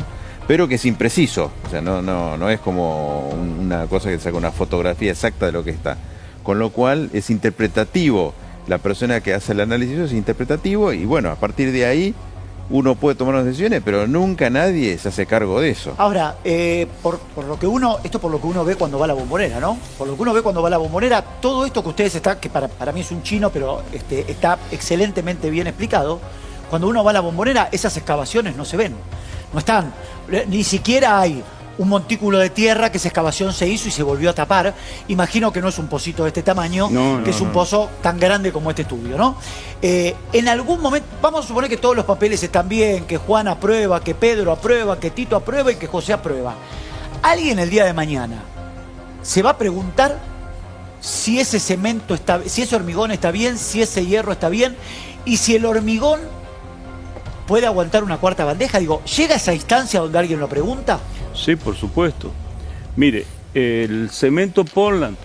pero que es impreciso, o sea, no es como una cosa que saca una fotografía exacta de lo que está, con lo cual es interpretativo, la persona que hace el análisis es interpretativo, y bueno, a partir de ahí uno puede tomar unas decisiones, pero nunca nadie se hace cargo de eso. Ahora, por lo que uno ve cuando va a la Bombonera, ¿no? Por lo que uno ve cuando va a la Bombonera, todo esto que ustedes que para mí es un chino, pero está excelentemente bien explicado. Cuando uno va a la Bombonera, esas excavaciones no se ven. No están. Ni siquiera hay un montículo de tierra que esa excavación se hizo y se volvió a tapar. Imagino que no es un pocito de este tamaño, que es un pozo tan grande como este estudio, ¿no? En algún momento, vamos a suponer que todos los papeles están bien, que Juan aprueba, que Pedro aprueba, que Tito aprueba y que José aprueba. Alguien el día de mañana se va a preguntar si ese cemento está, si ese hormigón está bien, si ese hierro está bien, y si el hormigón puede aguantar una cuarta bandeja. Digo, ¿llega a esa instancia donde alguien lo pregunta? Sí, por supuesto. Mire, el cemento Portland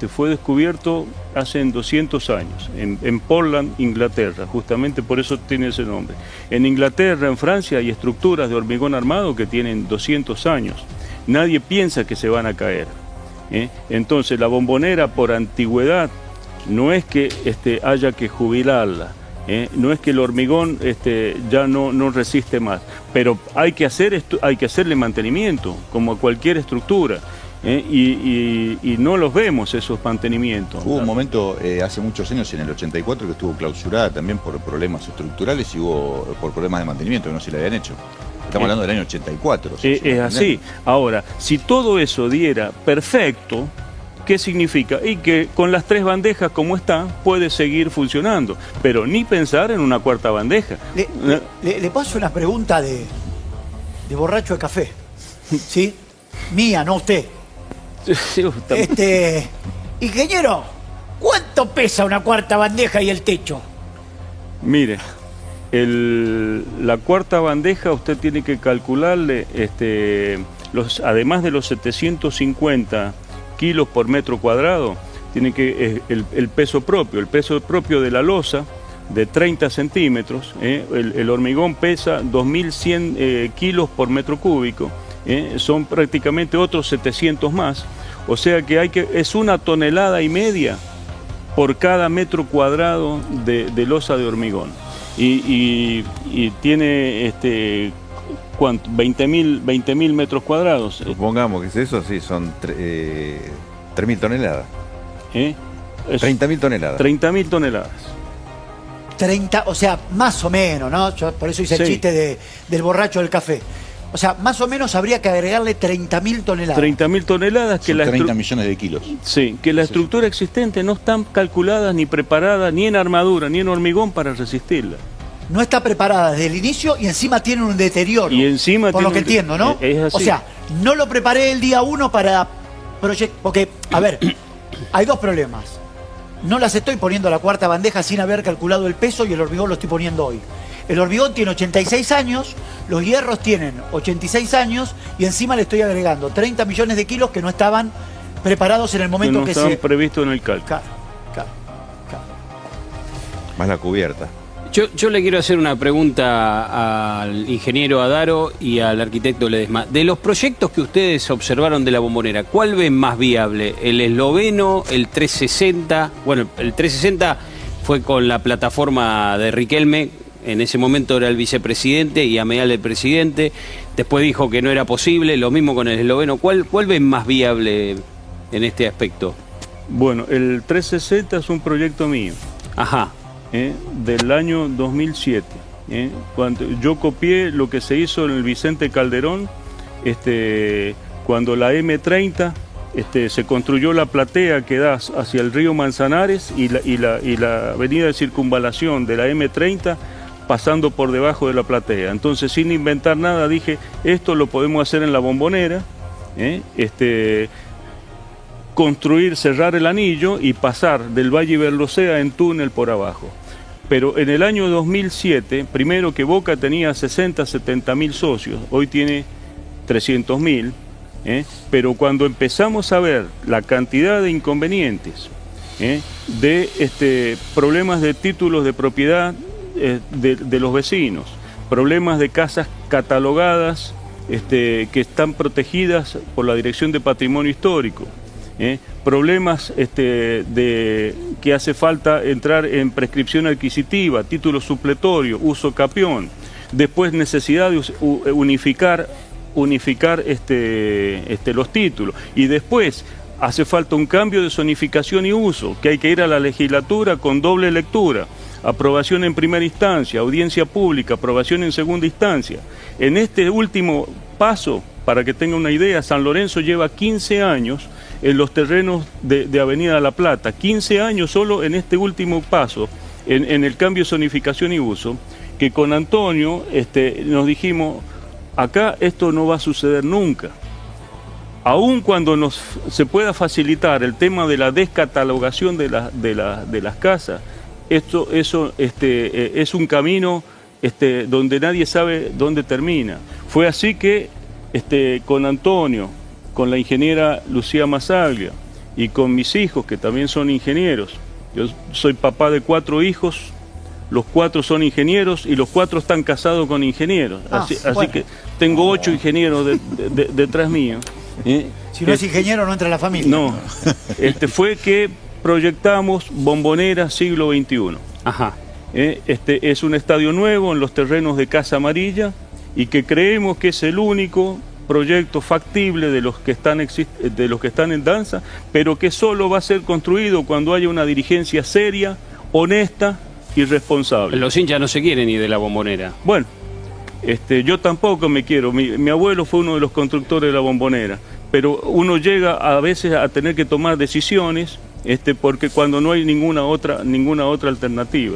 fue descubierto hace 200 años, en Portland, Inglaterra, justamente por eso tiene ese nombre. En Inglaterra, en Francia, hay estructuras de hormigón armado que tienen 200 años. Nadie piensa que se van a caer. Entonces, la Bombonera, por antigüedad, no es que haya que jubilarla. No es que el hormigón ya no resiste más, pero hay que hacerle mantenimiento, como a cualquier estructura, y no los vemos esos mantenimientos. Hubo un momento hace muchos años, en el 84, que estuvo clausurada también por problemas estructurales y por problemas de mantenimiento, que no se le habían hecho. Estamos hablando del año 84. Es así. Ahora, si todo eso diera perfecto, ¿qué significa? Y que con las 3 bandejas como está, puede seguir funcionando, pero ni pensar en una cuarta bandeja. Le paso una pregunta de borracho de café, ¿sí? Mía, no usted. Ingeniero, ¿cuánto pesa una cuarta bandeja y el techo? Mire, la cuarta bandeja usted tiene que calcularle, además de los 750 kilos por metro cuadrado, tiene que el peso propio de la losa de 30 centímetros, el hormigón pesa 2.100 kilos por metro cúbico, son prácticamente otros 700 más, o sea que es 1,5 toneladas por cada metro cuadrado de losa de hormigón, y tiene ¿cuánto? 20.000 metros cuadrados. Supongamos que es eso, sí, son 3.000 toneladas. 30.000 toneladas. 30.000 toneladas. 30, o sea, más o menos, ¿no? Yo por eso hice el chiste del borracho del café. O sea, más o menos habría que agregarle 30.000 toneladas. 30.000 toneladas que son 30 millones de kilos. Sí, que la estructura existente no están calculadas ni preparadas ni en armadura ni en hormigón para resistirla. no está preparada desde el inicio y encima tiene un deterioro. Y encima por lo que tiene entiendo, ¿no? Es así. O sea, no lo preparé el día 1 para proyectar. Porque, a ver, hay dos problemas. No las estoy poniendo a la cuarta bandeja sin haber calculado el peso y el hormigón lo estoy poniendo hoy. El hormigón tiene 86 años, los hierros tienen 86 años y encima le estoy agregando 30 millones de kilos que no estaban preparados en el momento no que estaban se... previstos en el cálculo. Claro. Más la cubierta. Yo le quiero hacer una pregunta al ingeniero Adaro y al arquitecto Ledesma. De los proyectos que ustedes observaron de la Bombonera, ¿cuál ven más viable? ¿El esloveno, el 360? Bueno, el 360 fue con la plataforma de Riquelme, en ese momento era el vicepresidente y Ameal el presidente. Después dijo que no era posible, lo mismo con el esloveno. ¿Cuál ven más viable en este aspecto? Bueno, el 360 es un proyecto mío. Ajá. Del año 2007. Cuando yo copié lo que se hizo en el Vicente Calderón, cuando la M30 se construyó la platea que da hacia el río Manzanares y la avenida de circunvalación de la M30 pasando por debajo de la platea. Entonces, sin inventar nada, dije, esto lo podemos hacer en la Bombonera, construir, cerrar el anillo y pasar del Valle Berlocea en túnel por abajo. Pero en el año 2007, primero que Boca tenía 60, 70 mil socios, hoy tiene 300 mil, pero cuando empezamos a ver la cantidad de inconvenientes, de problemas de títulos de propiedad de los vecinos, problemas de casas catalogadas que están protegidas por la Dirección de Patrimonio Histórico, problemas de que hace falta entrar en prescripción adquisitiva, título supletorio, uso capión, después necesidad de unificar los títulos y después hace falta un cambio de zonificación y uso, que hay que ir a la legislatura con doble lectura, aprobación en primera instancia, audiencia pública, aprobación en segunda instancia. En este último paso, para que tenga una idea, San Lorenzo lleva 15 años en los terrenos de Avenida La Plata, 15 años solo en este último paso, en el cambio de zonificación y uso, que con Antonio nos dijimos, acá esto no va a suceder nunca. Aun cuando se pueda facilitar el tema de la descatalogación de las casas, eso es un camino donde nadie sabe dónde termina. Fue así que con Antonio, con la ingeniera Lucía Masaglia y con mis hijos, que también son ingenieros. Yo soy papá de 4 hijos, los 4 son ingenieros y los 4 están casados con ingenieros. Así que tengo 8 ingenieros detrás mío. Si no es ingeniero, no entra en la familia. No, fue que proyectamos Bombonera siglo XXI. Ajá. Es un estadio nuevo en los terrenos de Casa Amarilla y que creemos que es el único proyecto factible de los que están en danza, pero que solo va a ser construido cuando haya una dirigencia seria, honesta y responsable. Los hinchas no se quieren ir de la Bombonera. Bueno, yo tampoco me quiero. Mi abuelo fue uno de los constructores de la Bombonera, pero uno llega a veces a tener que tomar decisiones, porque cuando no hay ninguna otra alternativa.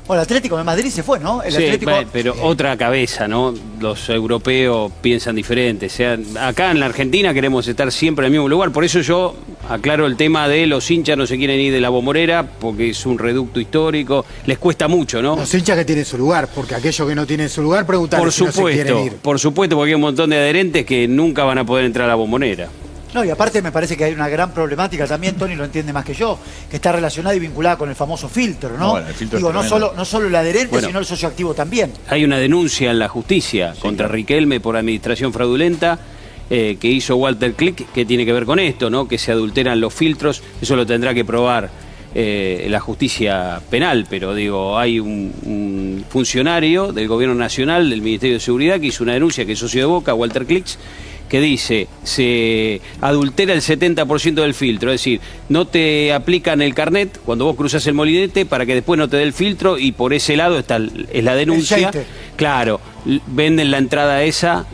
Bueno, el Atlético de Madrid se fue, ¿no? El sí, Atlético... pero otra cabeza, ¿no? Los europeos piensan diferente. O sea, acá en la Argentina queremos estar siempre en el mismo lugar. Por eso yo aclaro el tema de los hinchas no se quieren ir de la Bombonera, porque es un reducto histórico. Les cuesta mucho, ¿no? Los hinchas que tienen su lugar, porque aquellos que no tienen su lugar, preguntan si no se quieren ir. Por supuesto, porque hay un montón de adherentes que nunca van a poder entrar a la Bombonera. No, y aparte me parece que hay una gran problemática también, Tony lo entiende más que yo, que está relacionada y vinculada con el famoso filtro, ¿no? Bueno, el filtro digo, es no solo el adherente, sino el socioactivo también. Hay una denuncia en la justicia contra Riquelme por administración fraudulenta que hizo Walter Klick, que tiene que ver con esto, ¿no? Que se adulteran los filtros, eso lo tendrá que probar la justicia penal, pero digo, hay un funcionario del Gobierno Nacional, del Ministerio de Seguridad, que hizo una denuncia, que es socio de Boca, Walter Klick, que dice, se adultera el 70% del filtro, es decir, no te aplican el carnet cuando vos cruzas el molinete para que después no te dé el filtro y por ese lado es la denuncia. Claro, venden la entrada esa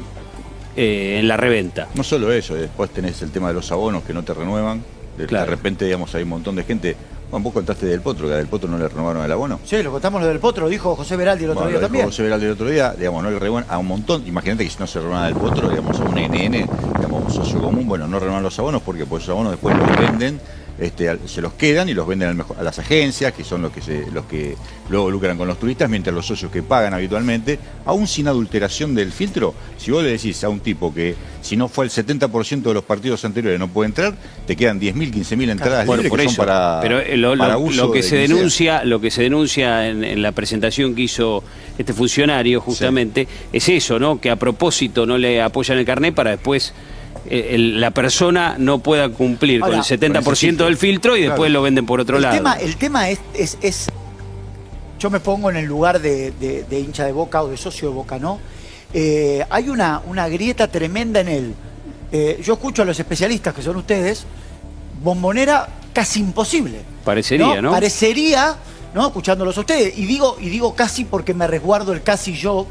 en la reventa. No solo eso, después tenés el tema de los abonos que no te renuevan. De repente, digamos, hay un montón de gente, Bueno, vos contaste del Potro, que a Del Potro no le renovaron el abono. Sí, lo contamos lo del Potro, lo dijo José Beraldi el otro día también. José Beraldi el otro día, digamos, no le renovan a un montón. Imagínate que si no se renueva el Potro, digamos, a un NN, digamos, un socio común, bueno, no renuevan los abonos porque pues esos abonos después los venden, se los quedan y los venden a las agencias, que son los que luego lucran con los turistas, mientras los socios que pagan habitualmente, aún sin adulteración del filtro, si vos le decís a un tipo que si no fue el 70% de los partidos anteriores no puede entrar, te quedan 10.000, 15.000 entradas libres por que eso, son para uso lo que de se denuncia, lo que se denuncia en la presentación que hizo este funcionario justamente es eso, ¿no? Que a propósito no le apoyan el carnet para después la persona no pueda cumplir con el 70% del filtro y después lo venden por otro lado. El tema es yo me pongo en el lugar de hincha de Boca o de socio de Boca, ¿no? Hay una grieta tremenda en él. Yo escucho a los especialistas, que son ustedes, Bombonera casi imposible. Parecería, ¿no? Parecería, ¿no? Escuchándolos a ustedes. Y digo casi porque me resguardo el casi yo,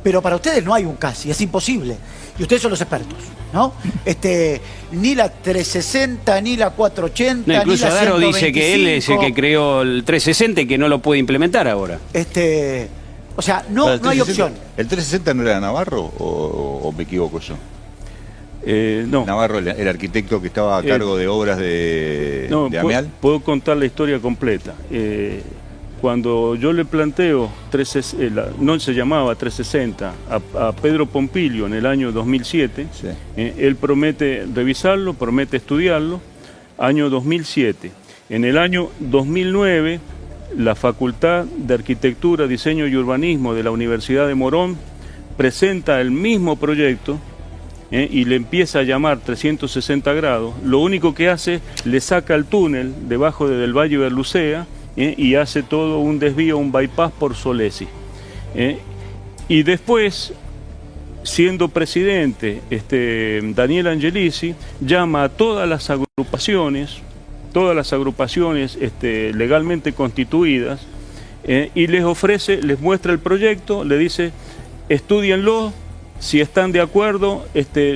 pero para ustedes no hay un casi, es imposible. Y ustedes son los expertos, ¿no? Ni la 360, ni la 480, incluso ni la Adaro 125. dice que él es el que creó el 360 y que no lo puede implementar ahora. O sea, no hay opción. ¿El 360 no era Navarro o me equivoco yo? No. Navarro, el arquitecto que estaba a cargo de obras de Amial. Puedo contar la historia completa. Cuando yo le planteo, no se llamaba 360, a Pedro Pompilio en el año 2007, sí. Él promete revisarlo, promete estudiarlo, año 2007. En el año 2009, la Facultad de Arquitectura, Diseño y Urbanismo de la Universidad de Morón presenta el mismo proyecto y le empieza a llamar 360 grados. Lo único que hace, le saca el túnel debajo del Valle Berlucea, y hace todo un desvío, un bypass por Solesi. Y después, siendo presidente, Daniel Angelici llama a todas las agrupaciones legalmente constituidas, y les ofrece, les muestra el proyecto, le dice, estúdienlo, si están de acuerdo,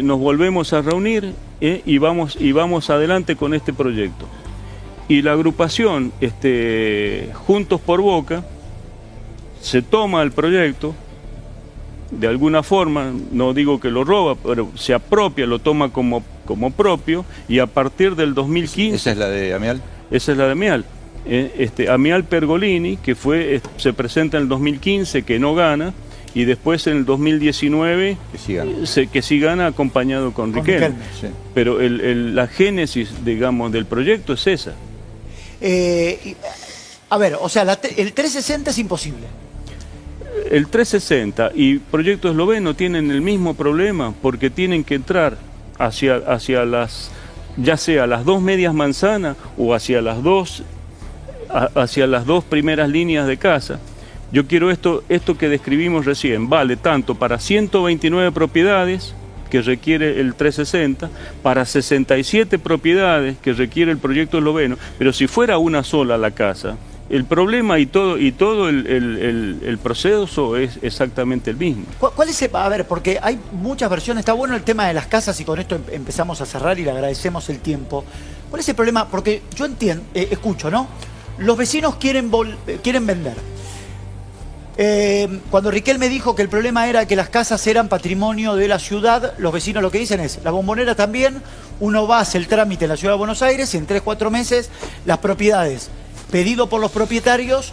nos volvemos a reunir y vamos adelante con este proyecto. Y la agrupación Juntos por Boca se toma el proyecto, de alguna forma, no digo que lo roba, pero se apropia, lo toma como propio, y a partir del 2015... ¿Esa es la de Amial? Esa es la de Amial. Amial Pergolini, que se presenta en el 2015, que no gana, y después en el 2019 que sí gana acompañado con Riquelme. Sí. Pero la génesis, digamos, del proyecto es esa. A ver, o sea, el 360 es imposible. El 360 y Proyecto Esloveno tienen el mismo problema porque tienen que entrar hacia las, ya sea las dos medias manzanas o hacia las dos primeras líneas de casa. Yo quiero esto que describimos recién, vale tanto para 129 propiedades que requiere el 360, para 67 propiedades que requiere el Proyecto Esloveno, pero si fuera una sola la casa, el problema y todo el proceso es exactamente el mismo. ¿Cuál es a ver, porque hay muchas versiones, está bueno el tema de las casas y con esto empezamos a cerrar y le agradecemos el tiempo. ¿Cuál es el problema? Porque yo escucho, ¿no? Los vecinos quieren vender. Cuando Riquelme dijo que el problema era que las casas eran patrimonio de la ciudad, los vecinos lo que dicen es, la Bombonera también, uno va a hacer el trámite en la ciudad de Buenos Aires y en 3-4 meses las propiedades pedido por los propietarios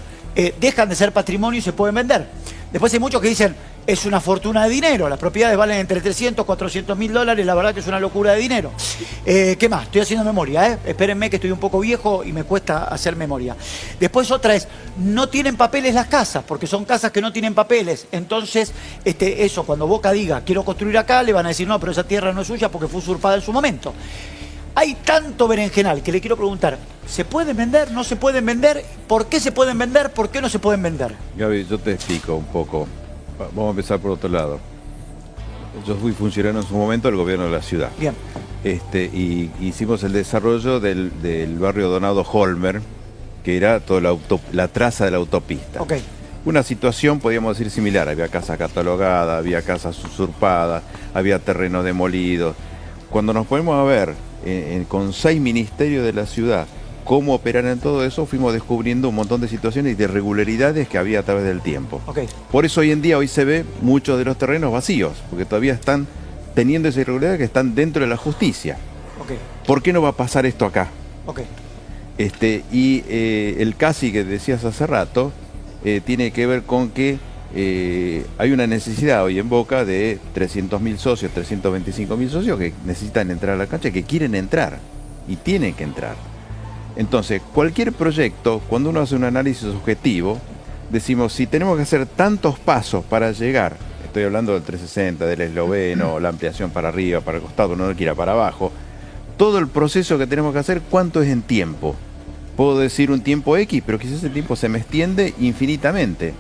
dejan de ser patrimonio y se pueden vender. Después hay muchos que dicen, es una fortuna de dinero, las propiedades valen entre 300 y 400 mil dólares, la verdad que es una locura de dinero. ¿Qué más? Estoy haciendo memoria, espérenme que estoy un poco viejo y me cuesta hacer memoria. Después otra es, no tienen papeles las casas, porque son casas que no tienen papeles. Entonces, eso, cuando Boca diga, quiero construir acá, le van a decir, no, pero esa tierra no es suya porque fue usurpada en su momento. Hay tanto berenjenal que le quiero preguntar, ¿se pueden vender? ¿No se pueden vender? ¿Por qué se pueden vender? ¿Por qué no se pueden vender? Gaby, yo te explico un poco. Vamos a empezar por otro lado. Yo fui funcionario en su momento del gobierno de la ciudad. Bien. Y hicimos el desarrollo del barrio Donado Holmer, que era toda la traza de la autopista. Ok. Una situación, podríamos decir, similar. Había casas catalogadas, había casas usurpadas, había terrenos demolidos. Cuando nos ponemos a ver con 6 ministerios de la ciudad, cómo operar en todo eso, fuimos descubriendo un montón de situaciones y de irregularidades que había a través del tiempo. Okay. Por eso hoy se ve muchos de los terrenos vacíos, porque todavía están teniendo esa irregularidad que están dentro de la justicia. Okay. ¿Por qué no va a pasar esto acá? Okay. El CASI que decías hace rato tiene que ver con que hay una necesidad hoy en Boca de 300.000 socios, 325.000 socios que necesitan entrar a la cancha, que quieren entrar y tienen que entrar. Entonces, cualquier proyecto, cuando uno hace un análisis objetivo, decimos, si tenemos que hacer tantos pasos para llegar, estoy hablando del 360, del esloveno, la ampliación para arriba, para el costado, no quiera para abajo, todo el proceso que tenemos que hacer, ¿cuánto es en tiempo? Puedo decir un tiempo X, pero quizás el tiempo se me extiende infinitamente.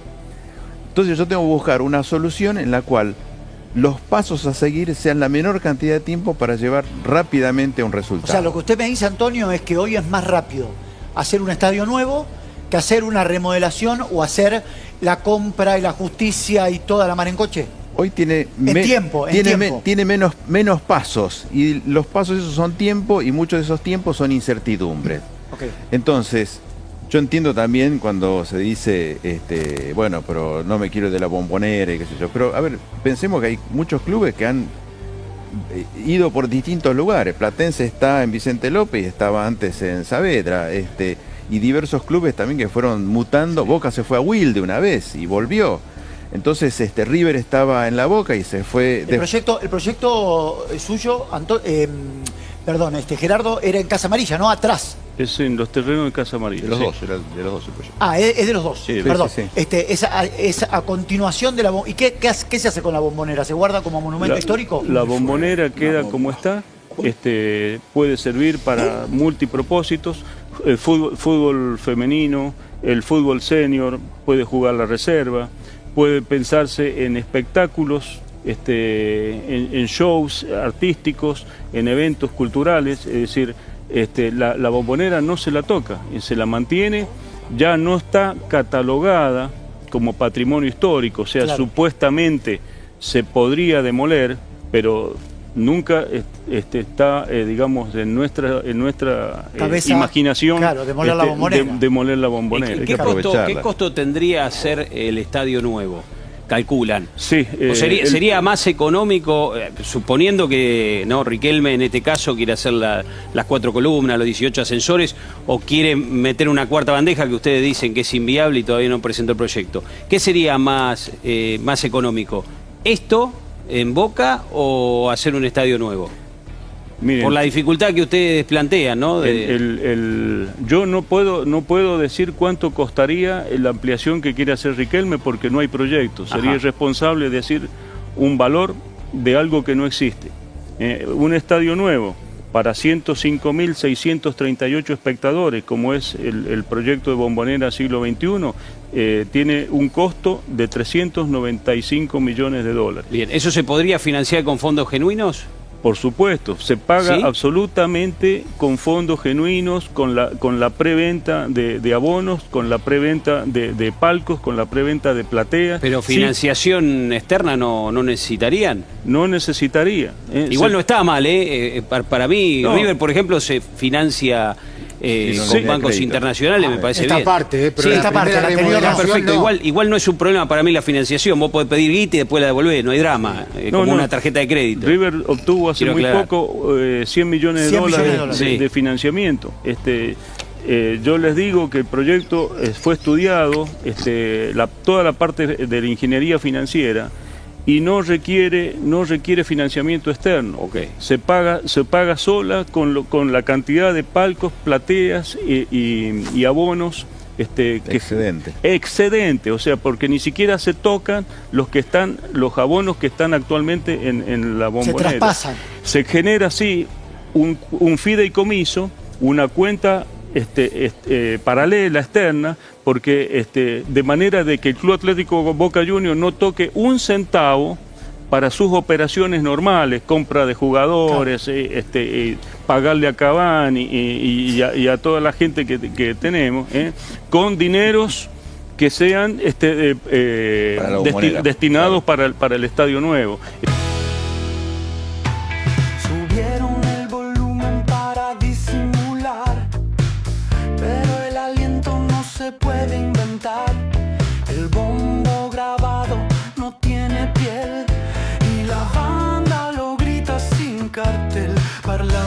Entonces yo tengo que buscar una solución en la cual los pasos a seguir sean la menor cantidad de tiempo para llevar rápidamente a un resultado. O sea, lo que usted me dice, Antonio, es que hoy es más rápido hacer un estadio nuevo que hacer una remodelación o hacer la compra y la justicia y toda la mar en coche. Hoy tiene menos pasos, y los pasos esos son tiempo, y muchos de esos tiempos son incertidumbres. Okay. Entonces, yo entiendo también cuando se dice, bueno, pero no me quiero de la Bombonera y qué sé yo. Pero, a ver, pensemos que hay muchos clubes que han ido por distintos lugares. Platense está en Vicente López y estaba antes en Saavedra, y diversos clubes también que fueron mutando. Sí. Boca se fue a Wilde una vez y volvió. Entonces, River estaba en La Boca y se fue... El proyecto suyo, Gerardo, era en Casa Amarilla, ¿no? Atrás. Es en los terrenos de Casa Amarilla. De los dos, era de los dos el proyecto. Ah, es de los dos. Sí, perdón. Sí. Es a continuación de la Bombonera. ¿Y qué se hace con la Bombonera? ¿Se guarda como monumento histórico? La Bombonera queda como está. Puede servir para multipropósitos. El fútbol femenino, el fútbol senior, puede jugar la reserva. Puede pensarse en espectáculos, en shows artísticos, en eventos culturales, es decir, la Bombonera no se la toca, se la mantiene, ya no está catalogada como patrimonio histórico, o sea, claro, supuestamente se podría demoler, pero nunca está, digamos, en nuestra imaginación, claro, demoler la Bombonera. Demoler la Bombonera. ¿Qué costo tendría hacer el estadio nuevo? Calculan. Sí. Sería más económico, suponiendo que Riquelme en este caso quiere hacer las 4 columnas, los 18 ascensores, o quiere meter una cuarta bandeja que ustedes dicen que es inviable y todavía no presentó el proyecto. ¿Qué sería más económico? ¿Esto en Boca o hacer un estadio nuevo? Miren, por la dificultad que ustedes plantean, ¿no? Yo no puedo decir cuánto costaría la ampliación que quiere hacer Riquelme porque no hay proyecto. Sería irresponsable decir un valor de algo que no existe. Un estadio nuevo para 105.638 espectadores, como es el proyecto de Bombonera Siglo XXI, tiene un costo de 395 millones de dólares. Bien, ¿eso se podría financiar con fondos genuinos? Por supuesto, se paga absolutamente con fondos genuinos, con la preventa de abonos, con la preventa de palcos, con la preventa de plateas. ¿Pero financiación externa no necesitarían? No necesitaría. Igual no está mal, para mí, River, por ejemplo, se financia con bancos internacionales, me parece bien. Pero esta parte la está perfecto. No. Igual no es un problema para mí la financiación. Vos podés pedir guita y después la devolvés, no hay drama, como una tarjeta de crédito. River obtuvo hace muy poco 100 millones de dólares de financiamiento. Yo les digo que el proyecto fue estudiado, toda la parte de la ingeniería financiera, y no requiere financiamiento externo. Okay. Se paga sola con la cantidad de palcos, plateas y abonos. Excedente, o sea, porque ni siquiera se tocan los abonos que están actualmente en la Bombonera. Se traspasan. Se genera así un fideicomiso, una cuenta paralela, externa, porque de manera de que el Club Atlético Boca Juniors no toque un centavo para sus operaciones normales, compra de jugadores, claro, pagarle a Cavani y a toda la gente que tenemos, con dineros que sean destinados, claro, para el estadio nuevo. Subieron el volumen para disimular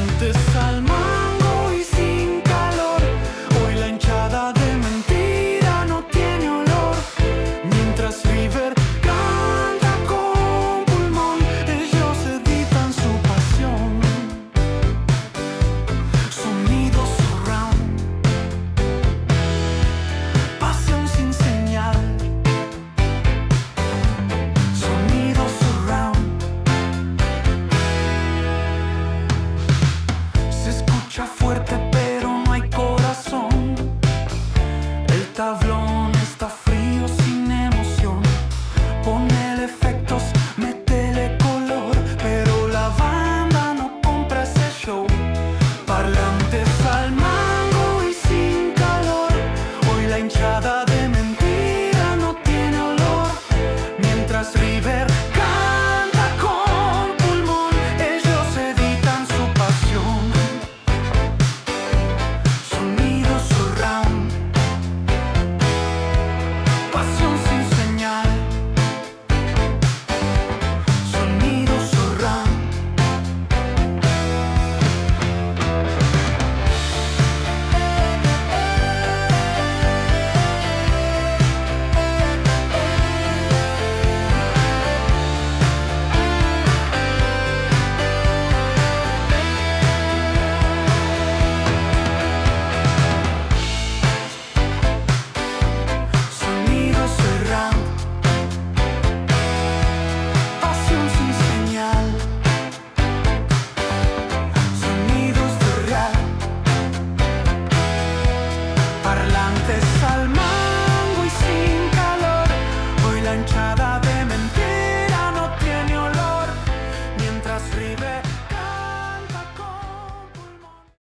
Antes al mango y sin calor, hoy la hinchada de mentira no tiene olor. Mientras River canta con pulmón, ellos editan su pasión. Sonido surround, pasión sin señal. Sonido surround, se escucha fuerte